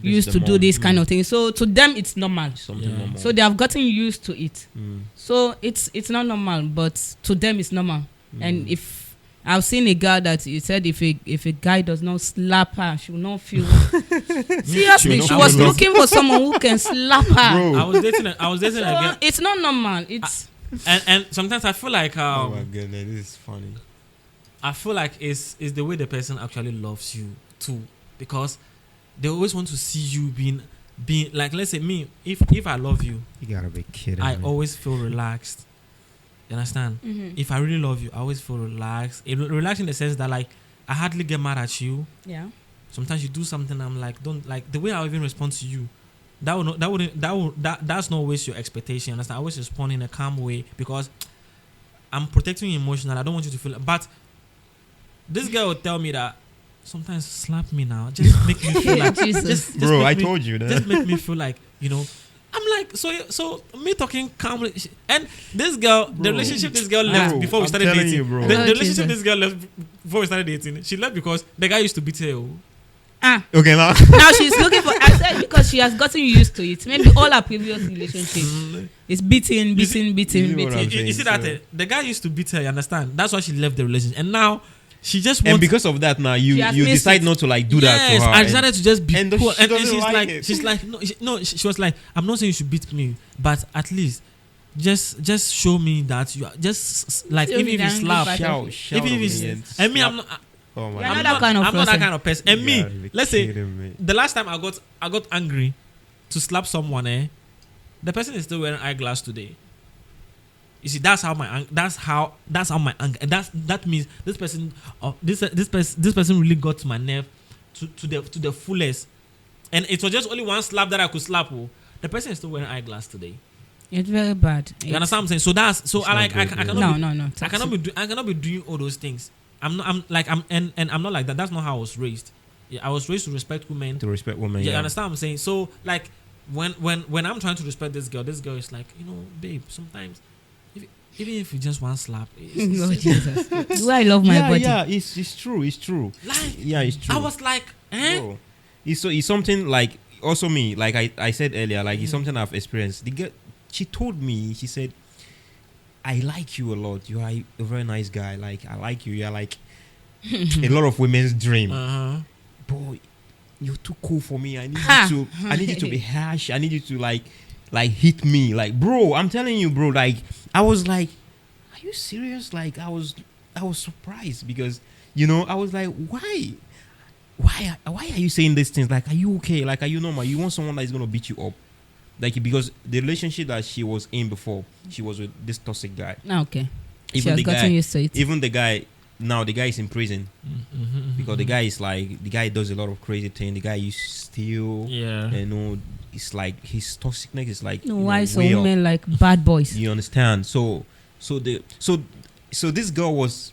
used to do this kind of thing. So to them, it's normal. Normal. So they have gotten used to it. So it's not normal, but to them it's normal. And if I've seen a girl that he said if a guy does not slap her, she will not feel. Seriously, she was looking for someone who can slap her. Bro. I was dating a girl. It's not normal. It's and sometimes I feel like oh my goodness, this is funny. I feel like it's the way the person actually loves you too, because they always want to see you being like, let's say me, if I love you, You gotta be kidding I me. always feel relaxed. You understand? If I really love you, I always feel relaxed. Relaxed in the sense that like I hardly get mad at you. yeah. Sometimes you do something, I'm like, don't like the way I even respond to you. That's not always your expectation. Understand? I always respond in a calm way because I'm protecting you emotionally. I don't want you to feel. But this girl will tell me that sometimes slap me now, just make me feel like Jesus. just Bro, make I me- told you that. Just make me feel like I'm like so me talking calmly, and this girl, the Bro. relationship this girl left Bro, before we I'm started telling dating. you, bro. The Oh, relationship Jesus. this girl left before we started dating, she left because the guy used to beat her. Okay, now. Now she's looking for. I said because she has gotten used to it. Maybe all her previous relationships is beating. you see what I'm You see saying, that so- the guy used to beat her. You understand? That's why she left the relationship, and now she just And wants. because of that, now you She has missed decide it. not to like do that to Yes, her. I and- decided to just be and cool. she And doesn't she's like like, it. she's like, no, she was like, I'm not saying you should beat me, but at least just show me that you are just like, Show even me if you that slap, angry shout even if on it's, me and and me, slap. I'm not. Oh my You're I'm not God. that kind of I'm not that person. kind of person. And You me, gotta be let's say kidding me. the last time I got angry to slap someone, the person is still wearing eyeglass today. You see, that's how my anger. That means this person, this person really got to my nerve to the fullest, and it was just only one slap that I could slap. The person is still wearing eyeglass today. It's very bad. You understand what I'm saying? So that's so It's I not like I good, cannot yeah. be, I cannot be doing all those things. I'm not like that. That's not how I was raised. Yeah, I was raised to respect women. To respect women. Yeah, Yeah, you understand what I'm saying? So like when I'm trying to respect this girl is like, babe, sometimes even if you just one slap, Lord Jesus. Do I love my body? Yeah, it's true. It's true. like Yeah, it's true. I was like, Bro, it's something like also me, like I said earlier, like it's something I've experienced. The girl, she told me, she said, I like you a lot. You are a very nice guy. Like I like you. You're like a lot of women's dream. Boy, you're too cool for me. I need you to be harsh. I need you to like hit me. Like, bro, I'm telling you, bro, like I was like, are you serious? Like I was surprised because I was like, why are you saying these things? Like, are you okay? Like, are you normal? You want someone that is gonna beat you up? Like, because the relationship that she was in before, she was with this toxic guy. Okay. She Even has the gotten guy, used to it. even the guy now, the guy is in prison because the guy is like, the guy does a lot of crazy things. The guy used to steal. yeah. It's like his toxicness is like Why some way up. women like bad boys? You understand? So this girl was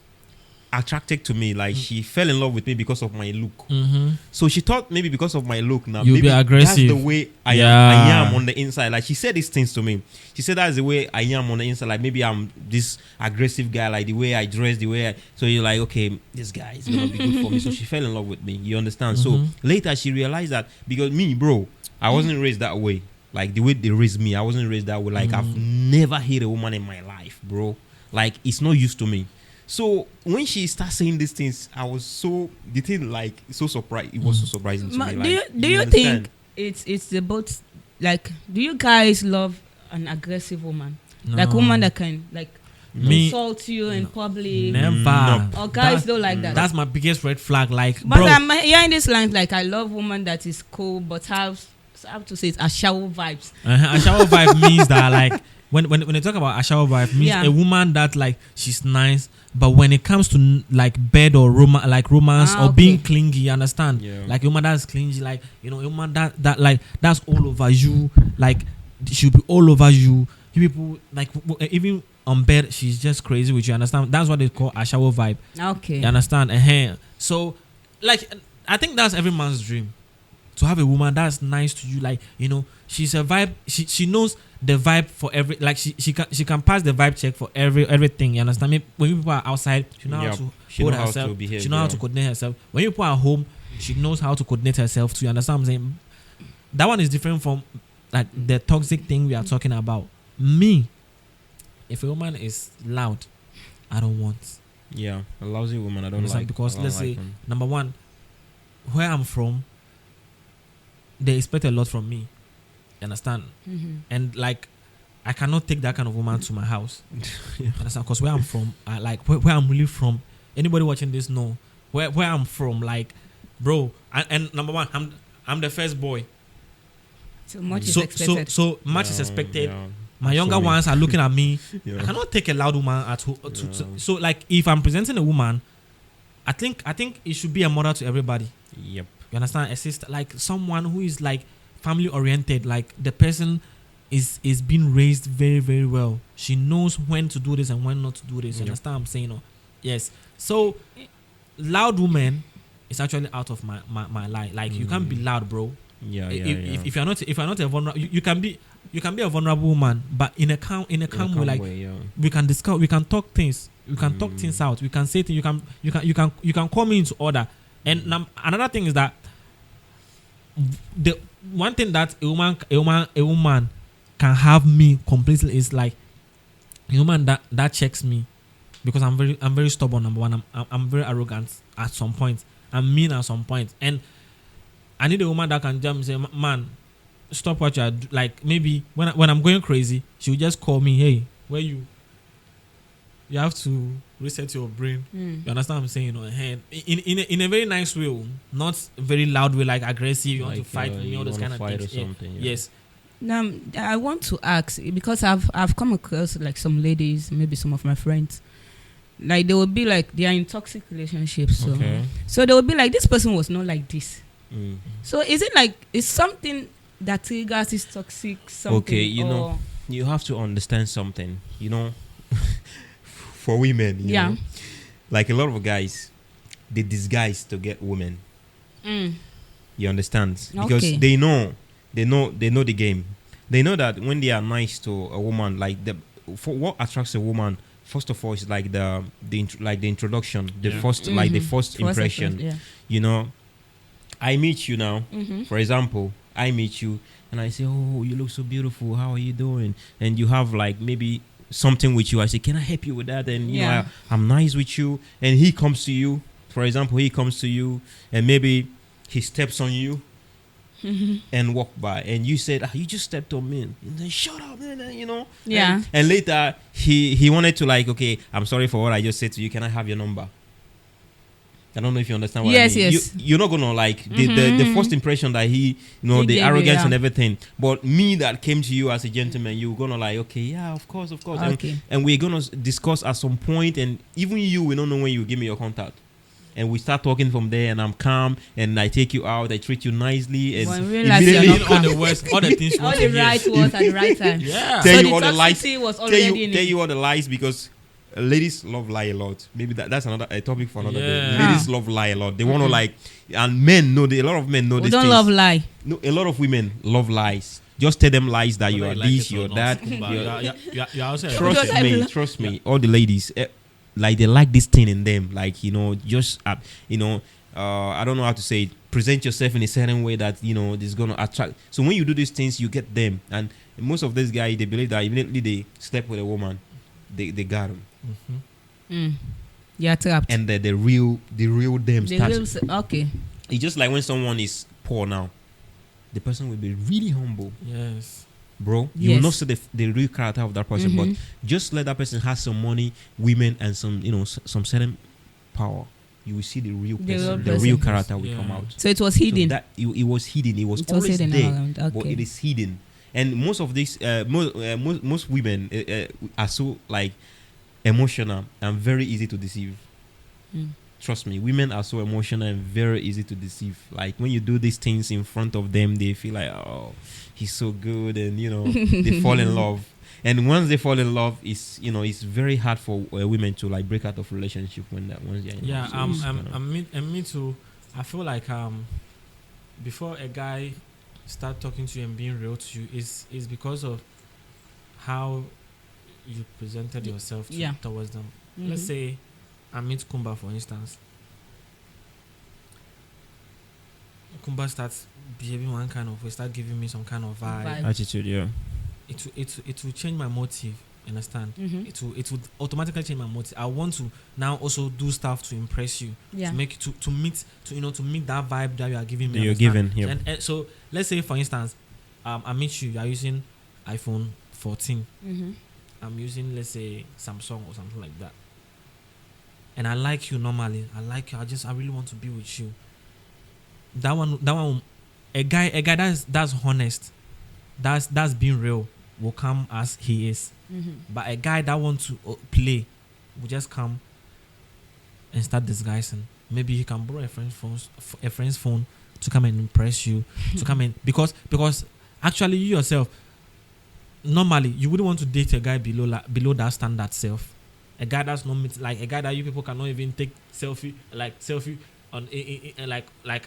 attracted to me. Like she fell in love with me because of my look. Mm-hmm. So she thought maybe because of my look now, You'll maybe be aggressive. that's the way I am on the inside. Like she said these things to me. She said that's the way I am on the inside. Like maybe I'm this aggressive guy, like the way I dress, the way so you're like, okay, this guy is gonna be good for me. So she fell in love with me. You understand? So later she realized that because me, bro, I wasn't raised that way. Like the way they raised me, I wasn't raised that way. Like I've never hit a woman in my life, bro. Like it's not used to me. So when she started saying these things, I was so so surprised. It was so surprising to me. Like, do you think it's about like? Do you guys love an aggressive woman, like a woman that can like insult you in public? Never. Or guys don't like that. That's my biggest red flag. Like, but bro, I'm hearing this line like I love woman that is cool but have to say it's a shower vibes. A shower vibe means that like. When they talk about a shower vibe, means a woman that like she's nice, but when it comes to like bed or romance or being clingy, you understand? Yeah. Like a woman that's clingy, like a woman that like that's all over you, like she'll be all over you. You people like even on bed, she's just crazy with you. Understand? That's what they call a shower vibe. Okay, you understand? So, like I think that's every man's dream. To have a woman that's nice to you, like she's a vibe. She knows the vibe for every like she can pass the vibe check for everything. You understand me? When people are outside, she knows how to hold herself. She knows how to coordinate herself. When people are home, she knows how to coordinate herself too. You understand what I'm saying? That one is different from like the toxic thing we are talking about. Me, if a woman is loud, I don't want. Yeah, a lousy woman I don't like because let's say number one, where I'm from. They expect a lot from me. You understand? And like, I cannot take that kind of woman to my house. You understand? Because where I'm from, where I'm really from, anybody watching this know where I'm from. Like, bro, and number one, I'm the first boy. So much is expected. So much is expected. Yeah. My younger ones are looking at me. I cannot take a loud woman at home. So like, if I'm presenting a woman, I think it should be a model to everybody. Yep. You understand? A sister, like someone who is like family oriented, like the person is being raised very, very well. She knows when to do this and when not to do this. You understand what I'm saying? Yes. So loud woman is actually out of my life. Like you can't be loud, bro. If you're not a vulnerable, you can be a vulnerable woman, but in a calm way. Like we can discuss, we can talk things, we can talk things out, we can say things. You can call me into order. And another thing is that the one thing that a woman can have me completely is like a woman that checks me, because I'm very stubborn. Number one, I'm very arrogant at some point. I'm mean at some point, and I need a woman that can jump and say, "Man, stop what you are doing." Like maybe when I'm going crazy, she will just call me, "Hey, where you?" You have to reset your brain. You understand what I'm saying? In a very nice way, not very loud way, like aggressive. You want to fight me, all those kind of things. Yes. Now I want to ask, because I've come across like some ladies, maybe some of my friends, like they will be like they are in toxic relationships. So they will be like, this person was not like this. So is it like it's something that triggers this toxic something? Okay, you have to understand something. For women, you know, like a lot of guys, they disguise to get women. You understand? Because they know the game. They know that when they are nice to a woman, like for what attracts a woman, first of all, is like the introduction, the first impression. I meet you now. For example, I meet you and I say, "Oh, you look so beautiful. How are you doing?" And you have like maybe something with you. I say, "Can I help you with that?" And I'm nice with you. And he comes to you. For example, and maybe he steps on you and walk by, and you said, "You just stepped on me." And then shut up, man. Yeah. And later he wanted to like, "Okay, I'm sorry for what I just said to you. Can I have your number?" I don't know if you understand what I mean. Yes. You're not gonna like the first impression that he the arrogance and everything. But me that came to you as a gentleman, you're gonna like, okay, yeah, of course. Okay. And we're gonna discuss at some point, and even we don't know when you give me your contact. And we start talking from there, and I'm calm, and I take you out, I treat you nicely, and immediately all the things, all the right words at the right time. Yeah. Tell so you all the lies. Was already tell you all the lies because ladies love lie a lot. Maybe that's another a topic for another day. Yeah. Ladies love lie a lot. They want to like, and men know. A lot of men know We this. don't love lie. No, a lot of women love lies. Just tell them lies that you Whether are like this, it or you're not. that. You're also Because Trust me. All the ladies, like they like this thing in them. Like just I don't know how to say it. Present yourself in a certain way that this is gonna attract. So when you do these things, you get them. And most of these guys, they believe that immediately they slept with a woman, they got them. You're trapped. And the real them The starts. okay. It's just like when someone is poor now, the person will be really humble. Yes. Bro, you will Yes. not see the real character of that person, but just let that person have some money, women, and some some certain power. You will see the real person, the real character will come out. So it was So hidden. that it was hidden. It was It was always hidden there, around, but okay. it is hidden. And most of these, most women are so like emotional and very easy to deceive. Trust me, women are so emotional and very easy to deceive. Like when you do these things in front of them, they feel like, oh, he's so good, and they fall in love. And once they fall in love, it's very hard for women to like break out of relationship once they're in Yeah, love. So me too. I feel like before a guy start talking to you and being real to you is because of how you presented yourself towards them. Let's say I meet Kumba, for instance. Kumba starts behaving one kind of way, start giving me some kind of vibe. attitude, yeah. It will change my motive. Understand? Mm-hmm. It would automatically change my motive. I want to now also do stuff to impress you, Yeah. to make to meet that vibe that you are giving me. You're understand? giving, yeah. And so let's say, for instance, I meet you. You are using iPhone 14. I'm using, let's say, Samsung or something like that. And I like you normally. I like you. I really want to be with you. That one, a guy that's honest, that's being real, will come as he is. But a guy that wants to play will just come and start disguising. Maybe he can borrow a friend's phone to come and impress you, to come in because actually you yourself, normally you wouldn't want to date a guy below that standard self. A guy that's not like a guy that you people cannot even take selfie on like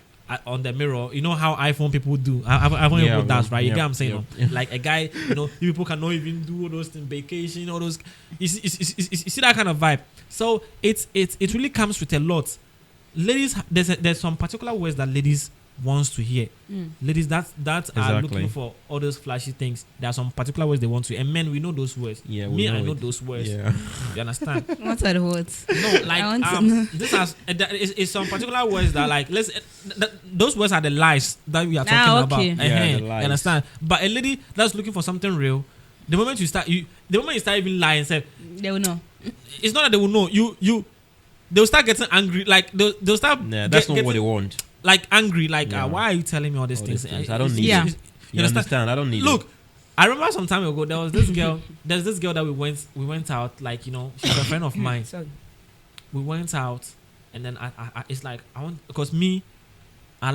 on the mirror. You know how iPhone people do. iPhone people does, right? You get what I'm saying? Like a guy, you people cannot even do all those things, vacation, all those. You see that kind of vibe. So it really comes with a lot. Ladies, there's some particular words that ladies wants to hear. Ladies that are looking for all those flashy things. There are some particular words they want to hear. And men, we know those words. Yeah, I know those words. Yeah. You understand? What are the words? No, like this has is some particular words that like those words are the lies that we are talking about. Okay. Yeah, the You lies. understand? But a lady that's looking for something real, the moment you start even lying, say They will know. it's not that they will know they'll start getting angry. Like they'll start. Nah, that's not what they want. Like angry, like Yeah. why are you telling me all these All things? these things. I don't need it. You understand? I don't need Look, I remember some time ago there was this girl. There's this girl that we went out. Like she's a friend of mine. Sorry. We went out, and then I it's like I want because me, I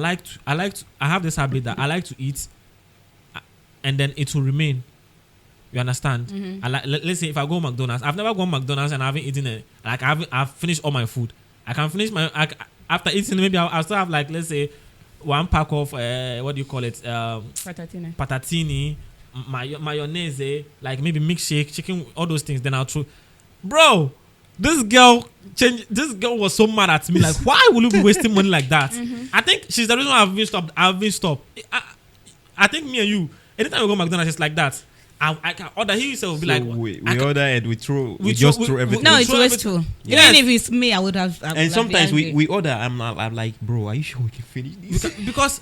have this habit that I like to eat, and then it will remain. You understand? I like let's say if I go McDonald's, I've never gone McDonald's and I haven't eaten it. Like I've finished all my food. I can finish after eating maybe I'll still have like let's say one pack of what do you call it patatini, mayonnaise, like maybe milkshake, chicken, all those things. Then I'll throw. Bro, this girl was so mad at me. Like, why will you be wasting money like that? I think she's the reason why I've been stopped. I think me and you, anytime we go to McDonald's, it's like that. I can order. He himself will be like, we order and we just throw everything. No, it's wasteful. Yes. Even if it's me, I would have. And sometimes we order. I'm like, bro, are you sure we can finish this?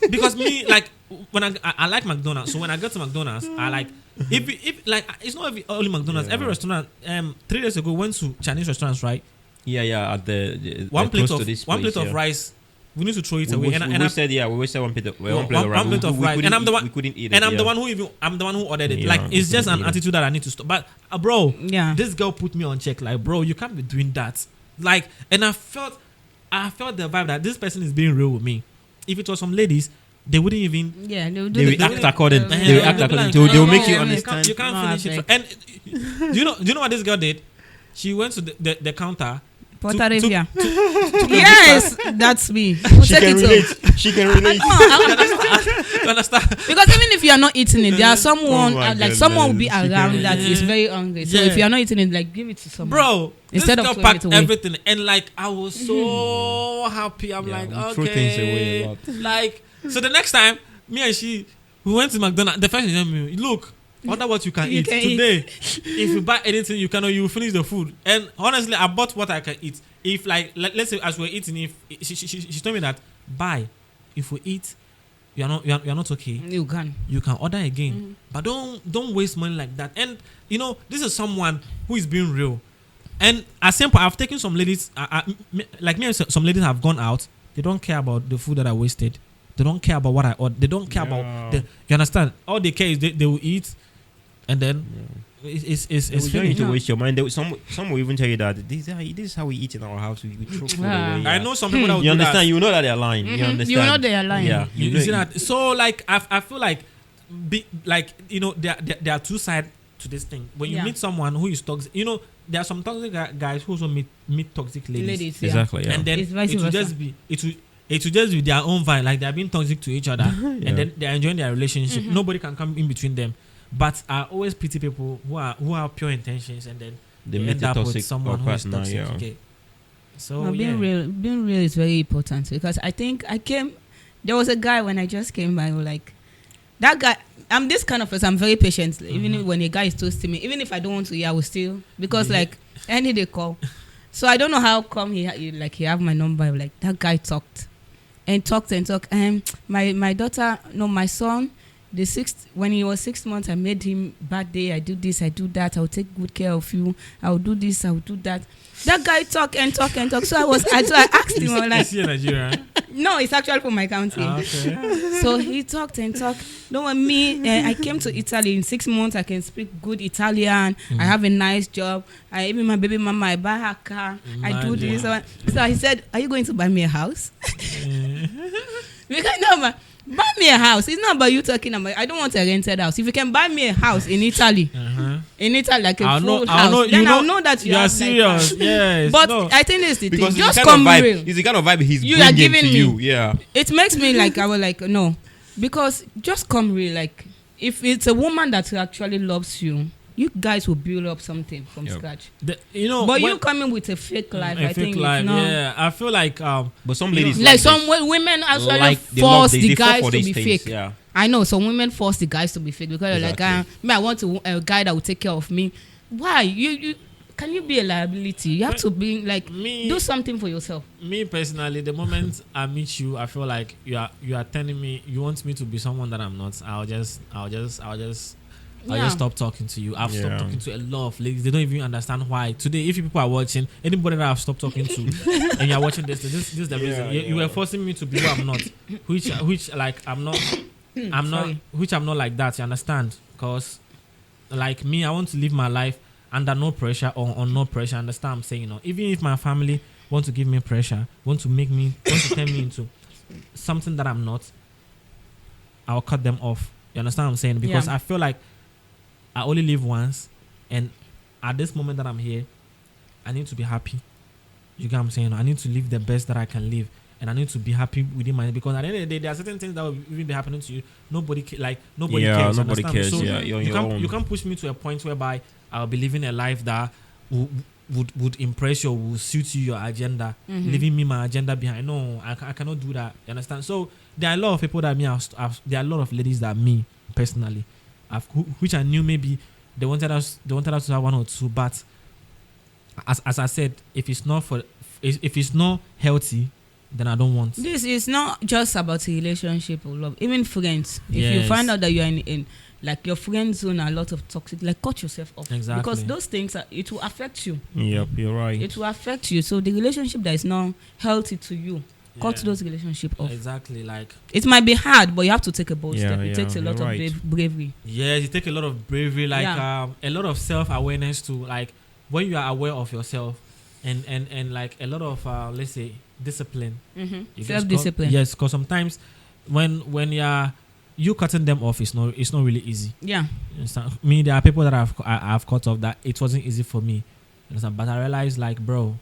because me, like when I like McDonald's. So when I go to McDonald's, I like if like it's not only McDonald's. Yeah. Every restaurant. 3 days ago, went to Chinese restaurants, right? Yeah. At the One plate close to this of place, rice. We need to throw it away. We wasted one plate of rice. And I'm the one. We couldn't eat it. And I'm the one who ordered it. Yeah, like it's just an eat it. attitude that I need to stop. But bro, Yeah. this girl put me on check. Like, bro, you can't be doing that. Like, and I felt the vibe that this person is being real with me. If it was some ladies, they wouldn't even. Yeah, They will act according. They will act according. Like, They will make you you understand. can't finish it. And do you know what this girl did? she went to the counter. Puerto Rico. Yes, that's me. She can relate. She can relate. You understand? Because even if you are not eating it, there are someone someone will be around that is very hungry. So if you are not eating it, like give it to someone. Bro, instead this of girl packed throwing it away. everything, and like I was so happy. I'm like, we throw things away a okay. lot. Like, so the next time, me and she, we went to McDonald's. The first thing she told me, look, order what you can eat today. If you buy anything, you will finish the food. And honestly, I bought what I can eat. If like let's say as we're eating, if she told me that buy, if we eat, you're not okay. You can order again, but don't waste money like that. And this is someone who is being real. And at some point, I've taken some ladies, like me and some ladies have gone out. They don't care about the food that I wasted. They don't care about what I ordered. They don't care about you understand? All they care is they will eat, and then it's going to waste your mind. Some will even tell you that this is how we eat in our house. We throw food away. I know some people that will you do understand. that. You know that they're lying. You understand. You know they are lying. Yeah, you see that. So like I feel like there are two sides to this thing. When you meet someone who is toxic, there are some toxic guys who also meet toxic ladies. Exactly. Yeah. And then it will just be their own vibe, like they're being toxic to each other, and then they're enjoying their relationship. Nobody can come in between them. But I always pity people who have pure intentions, and then they end up with someone who is toxic. Yeah. Okay. So being real is very important, because I think there was a guy when I just came by who like that guy. I'm this kind of person. I'm very patient. Even when a guy is toasting me, even if I don't want to hear, I will still, because like any day call. So I don't know how come he have my number. Like that guy talked. My daughter, no, my son, when he was 6 months, I made him birthday. I do this, I do that. I'll take good care of you. I'll do this, I'll do that. That guy talk. So I asked him, I'm like, is he in Nigeria? No, it's actually from my county. Okay. So he talked. No, I came to Italy in 6 months. I can speak good Italian. I have a nice job. Even my baby mama, I buy her car. I do this. So he said, "Are you going to buy me a house?" Because no, buy me a house. It's not about you talking about. I don't want a rented house. If you can buy me a house in Italy, like a full house, then I'll know that you are serious. Yes. But I think it's the because thing. Just come real. It's the kind of vibe he's you are giving to me. you. Yeah. It makes me like I was like no, because just come real. Like if it's a woman that actually loves you, you guys will build up something from scratch. But you coming with a fake life, I think. Yeah, I feel like but some ladies like some women actually force the guys to be fake. Yeah. I know some women force the guys to be fake because they're like, I want a guy that will take care of me. Why you can you be a liability? You have to be like do something for yourself. Me personally, the moment I meet you, I feel like you are telling me you want me to be someone that I'm not. I'll just stop talking to you. I've stopped talking to a lot of ladies. They don't even understand why. Today, if you people are watching, anybody that I've stopped talking to, and you're watching this is the reason. You were forcing me to be who I'm not, which like I'm not like that. You understand? Because like me, I want to live my life under no pressure or on no pressure. Understand? I'm saying, even if my family want to give me pressure, want to turn me into something that I'm not, I'll cut them off. You understand what I'm saying? Because I feel like I only live once, and at this moment that I'm here, I need to be happy. You get what I'm saying? I need to live the best that I can live, and I need to be happy within my. Because at the end of the day, there are certain things that will even be happening to you. Nobody cares. Nobody cares. So you can't push me to a point whereby I'll be living a life that would impress you, would suit you, your agenda, leaving me my agenda behind. No, I cannot do that. You understand? So there are a lot of people that there are a lot of ladies that me personally, which I knew maybe they wanted us to have one or two, but as I said, if it's not healthy, then I don't want. This is not just about a relationship or love, even friends. If you Yes. find out that you're in like your friend zone, a lot of toxic, like cut yourself off. Exactly. Because those things it will affect you. Yep, you're right. It will affect you. So the relationship that is not healthy to you, cut those relationships off. Exactly. Like it might be hard, but you have to take a bold step. It yeah, takes a lot of bravery. yes, it takes a lot of bravery, like a lot of self-awareness to like when you are aware of yourself, and like a lot of let's say discipline. You Self-discipline. Yes, because sometimes when you cutting them off, it's not really easy. Yeah. Me, there are people that I've cut off that it wasn't easy for me. understand? But I realized, like, bro,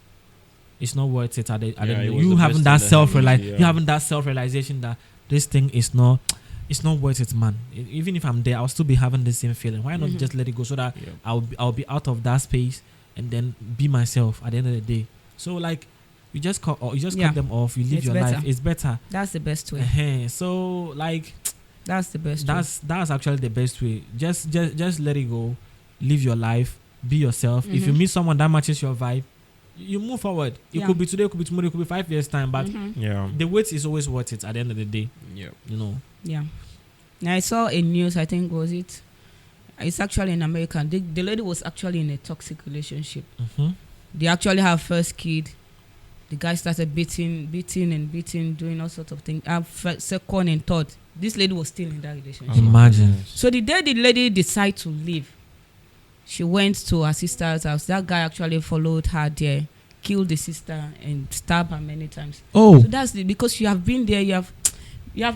it's not worth it. It was You the having best that thing that happened to you, you having that self-realization that this thing is not, it's not worth it, man. Even if I'm there, I'll still be having the same feeling. Why not just let it go so that I'll be out of that space and then be myself at the end of the day. So like, you just cut them off. You live It's your better. life. It's better. That's the best way. So like, That's the best way. that's actually the best way. Just let it go. Live your life. Be yourself. If you meet someone that matches your vibe, you move forward. It could be today, it could be tomorrow, it could be 5 years time, but the wait is always worth it at the end of the day. Yeah. You know. Yeah. Now I saw a news, I think it's actually in America. The lady was actually in a toxic relationship. They actually have first kid. The guy started beating, doing all sorts of things. Second and third. This lady was still in that relationship. Imagine. So the day the lady decided to leave, she went to her sister's house. That guy actually followed her there, killed the sister, and stabbed her many times. Oh. So that's because you have been there, you have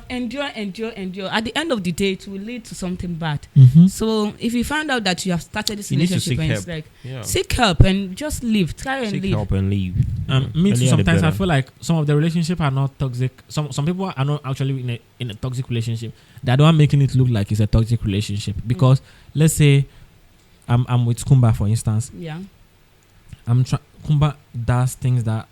endured. At the end of the day, it will lead to something bad. So if you find out that you have started this relationship and it's like, seek help and just leave. Try and leave. Seek help and leave. Me too. Sometimes I feel like some of the relationship are not toxic. Some people are not actually in a toxic relationship. They're the one making it look like it's a toxic relationship. Because let's say I'm with Kumba, for instance. Yeah. Kumba does things that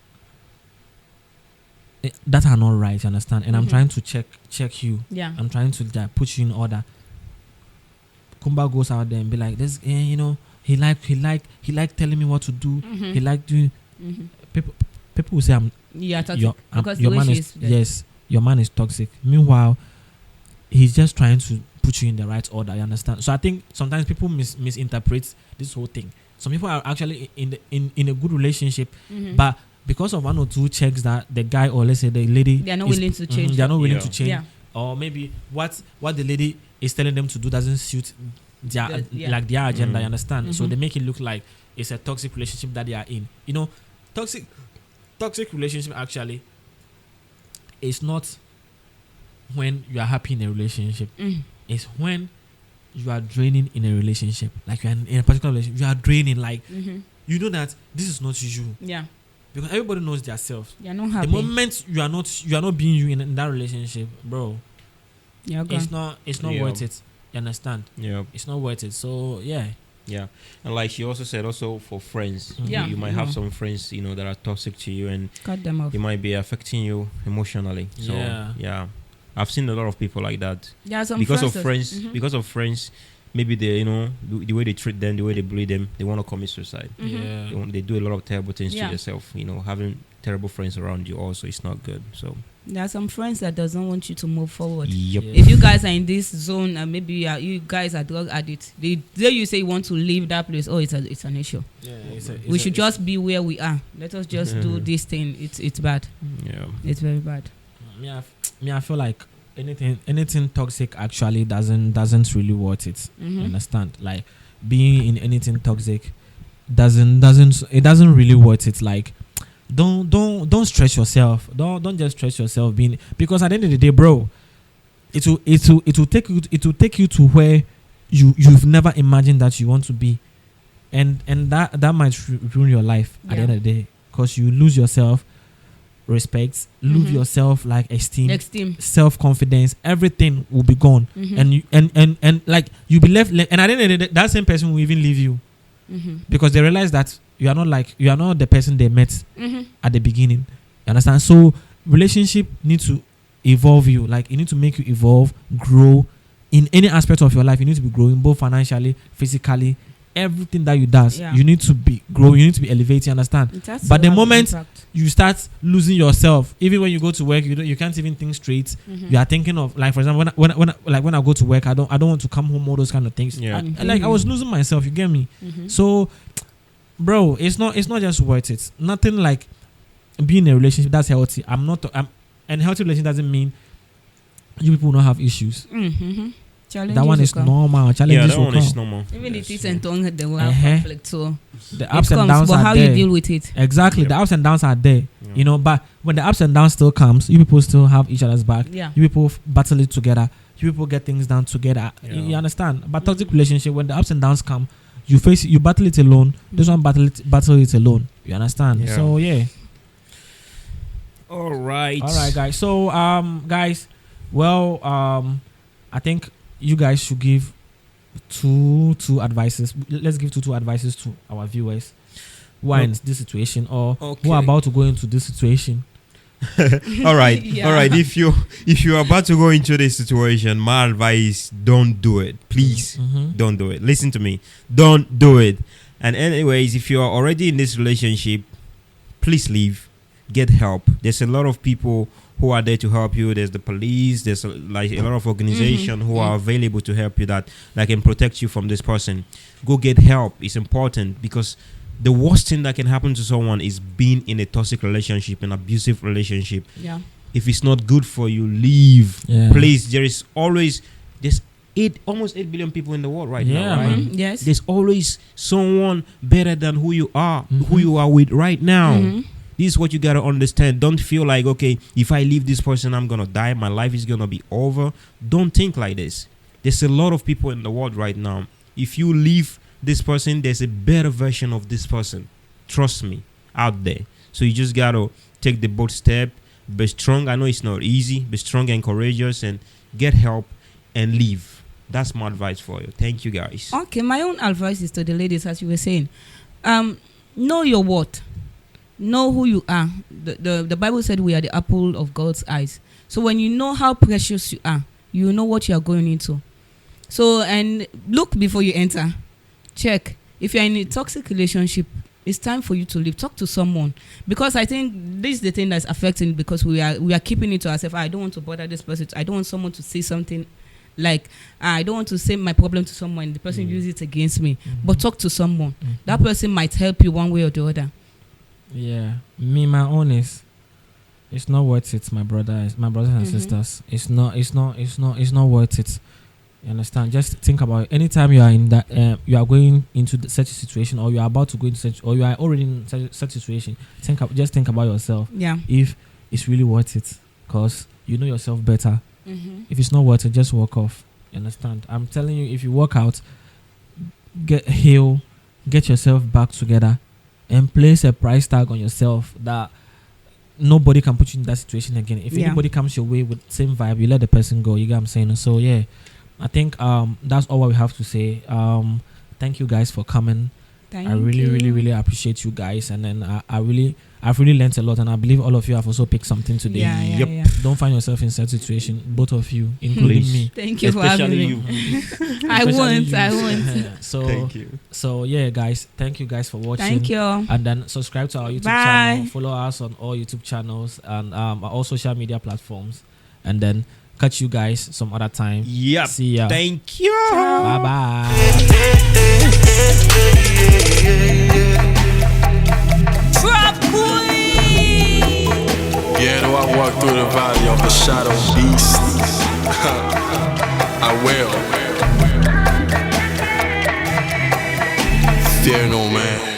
are not right, you understand? And I'm trying to check you. Yeah. I'm trying to put you in order. Kumba goes out there and be like, this, he like telling me what to do. He like doing. People will say your man is your man is toxic. Meanwhile, he's just trying to put you in the right order. You understand? So I think sometimes people misinterpret this whole thing. Some people are actually in a good relationship, but because of one or two checks that the guy, or let's say the lady, they are not willing to change. They are not willing to change, Yeah. or maybe what the lady is telling them to do doesn't suit their agenda. You understand? So they make it look like it's a toxic relationship that they are in. You know, toxic relationship actually is not when you are happy in a relationship. It's when you are draining in a relationship. Like you are in a particular relationship, you are draining. Like you know that this is not you. Yeah. Because everybody knows themselves. You're not happy. The moment you are not being you in that relationship, bro, it's not worth it. You understand? Yeah. It's not worth it. So yeah. Yeah. And like she also said, also for friends, you might have some friends, that are toxic to you, and cut them off. It might be affecting you emotionally. So yeah. I've seen a lot of people like that. Yeah, some because of friends, maybe they, the way they treat them, the way they bully them, they want to commit suicide. Yeah. They do a lot of terrible things to themselves. Having terrible friends around you also is not good. So there are some friends that doesn't want you to move forward. Yep. If you guys are in this zone and maybe you guys are drug addicts, the day you say you want to leave that place, it's an issue. Yeah, we should just be where we are. Let us just do this thing. It's bad. Yeah, it's very bad. I feel like anything toxic actually doesn't really worth it. You understand? Like being in anything toxic doesn't really worth it. Like don't stress yourself. Don't just stress yourself being, because at the end of the day, bro, it will take you to where you've never imagined that you want to be, and that might ruin your life at the end of the day, because you lose yourself respect, lose yourself like esteem, self-confidence, everything will be gone, and you and like you'll be left, and at the end of the day, that same person will even leave you, because they realize that you are not the person they met at the beginning. You understand? So relationship need to evolve you. Like it need to make you evolve, grow in any aspect of your life. You need to be growing both financially, physically, everything that you does. You need to be growing. You need to be elevating. Understand? But the moment you start losing yourself, even when you go to work, you can't even think straight. You are thinking of, like, for example, when I go to work, I don't want to come home, all those kind of things. I was losing myself. You get me? So, bro, it's not just worth it. Nothing like being in a relationship that's healthy. And healthy relationship doesn't mean you people don't have issues. That one is normal. Challenges that one is normal. Even the teeth and tongue, they will have conflict. So the ups and downs are there. But how you deal with it? Exactly. The ups and downs are there. But when the ups and downs still comes, you people still have each other's back. You people battle it together. You people get things done together. You understand? But toxic relationship, when the ups and downs come, you battle it alone. This one battle it alone. You understand? Yeah. So yeah. All right, guys. So guys, well, I think you guys should give two advices. Let's give two advices to our viewers who are in this situation or who are about to go into this situation. all right. Yeah. All right. If you're about to go into this situation, my advice: don't do it. Please, don't do it. Listen to me. Don't do it. And anyways, if you are already in this relationship, please leave. Get help. There's a lot of people who are there to help you. There's the police. There's a lot of organizations who are available to help you that can protect you from this person. Go get help. It's important because the worst thing that can happen to someone is being in a toxic relationship, an abusive relationship. Yeah. If it's not good for you, leave. Yeah. Please. There's almost 8 billion people in the world right now. Right? Yes. There's always someone better than who you are, who you are with right now. This is what you got to understand. Don't feel like, okay, if I leave this person, I'm going to die. My life is going to be over. Don't think like this. There's a lot of people in the world right now. If you leave this person, there's a better version of this person. Trust me, out there. So you just got to take the bold step. Be strong. I know it's not easy. Be strong and courageous and get help and leave. That's my advice for you. Thank you, guys. Okay, my own advice is to the ladies, as you were saying. Know your worth. Know who you are. The Bible said we are the apple of God's eyes. So when you know how precious you are, you know what you are going into. So, and look before you enter. Check. If you're in a toxic relationship, it's time for you to leave. Talk to someone. Because I think this is the thing that's affecting, because we are keeping it to ourselves. I don't want to bother this person. I don't want someone to say something like, I don't want to say my problem to someone. The person uses it against me. But talk to someone. That person might help you one way or the other. Yeah, my own is, it's not worth it, my brothers and sisters. It's not worth it. You understand? Just think about it. Anytime you are in that, you are going into such a situation, or you are about to go into such, or you are already in such a situation. Just think about yourself. Yeah. If it's really worth it, because you know yourself better. If it's not worth it, just walk off. You understand? I'm telling you, if you walk out, get healed, get yourself back together, and place a price tag on yourself that nobody can put you in that situation again. If anybody comes your way with same vibe, you let the person go. You get what I'm saying? So yeah, I think that's all what we have to say. Thank you guys for coming. I really appreciate you guys, and then I've really learned a lot, and I believe all of you have also picked something today. Yeah. Don't find yourself in such situation, both of you, including me. Thank you for having me. I won't. So thank you. So yeah, guys, thank you guys for watching. Thank you. And then subscribe to our YouTube channel. Follow us on all YouTube channels and all social media platforms. And then catch you guys some other time. Yep. See ya. Thank you. Bye bye. Yeah, though I walk through the valley of the shadow of beast, I will fear no man.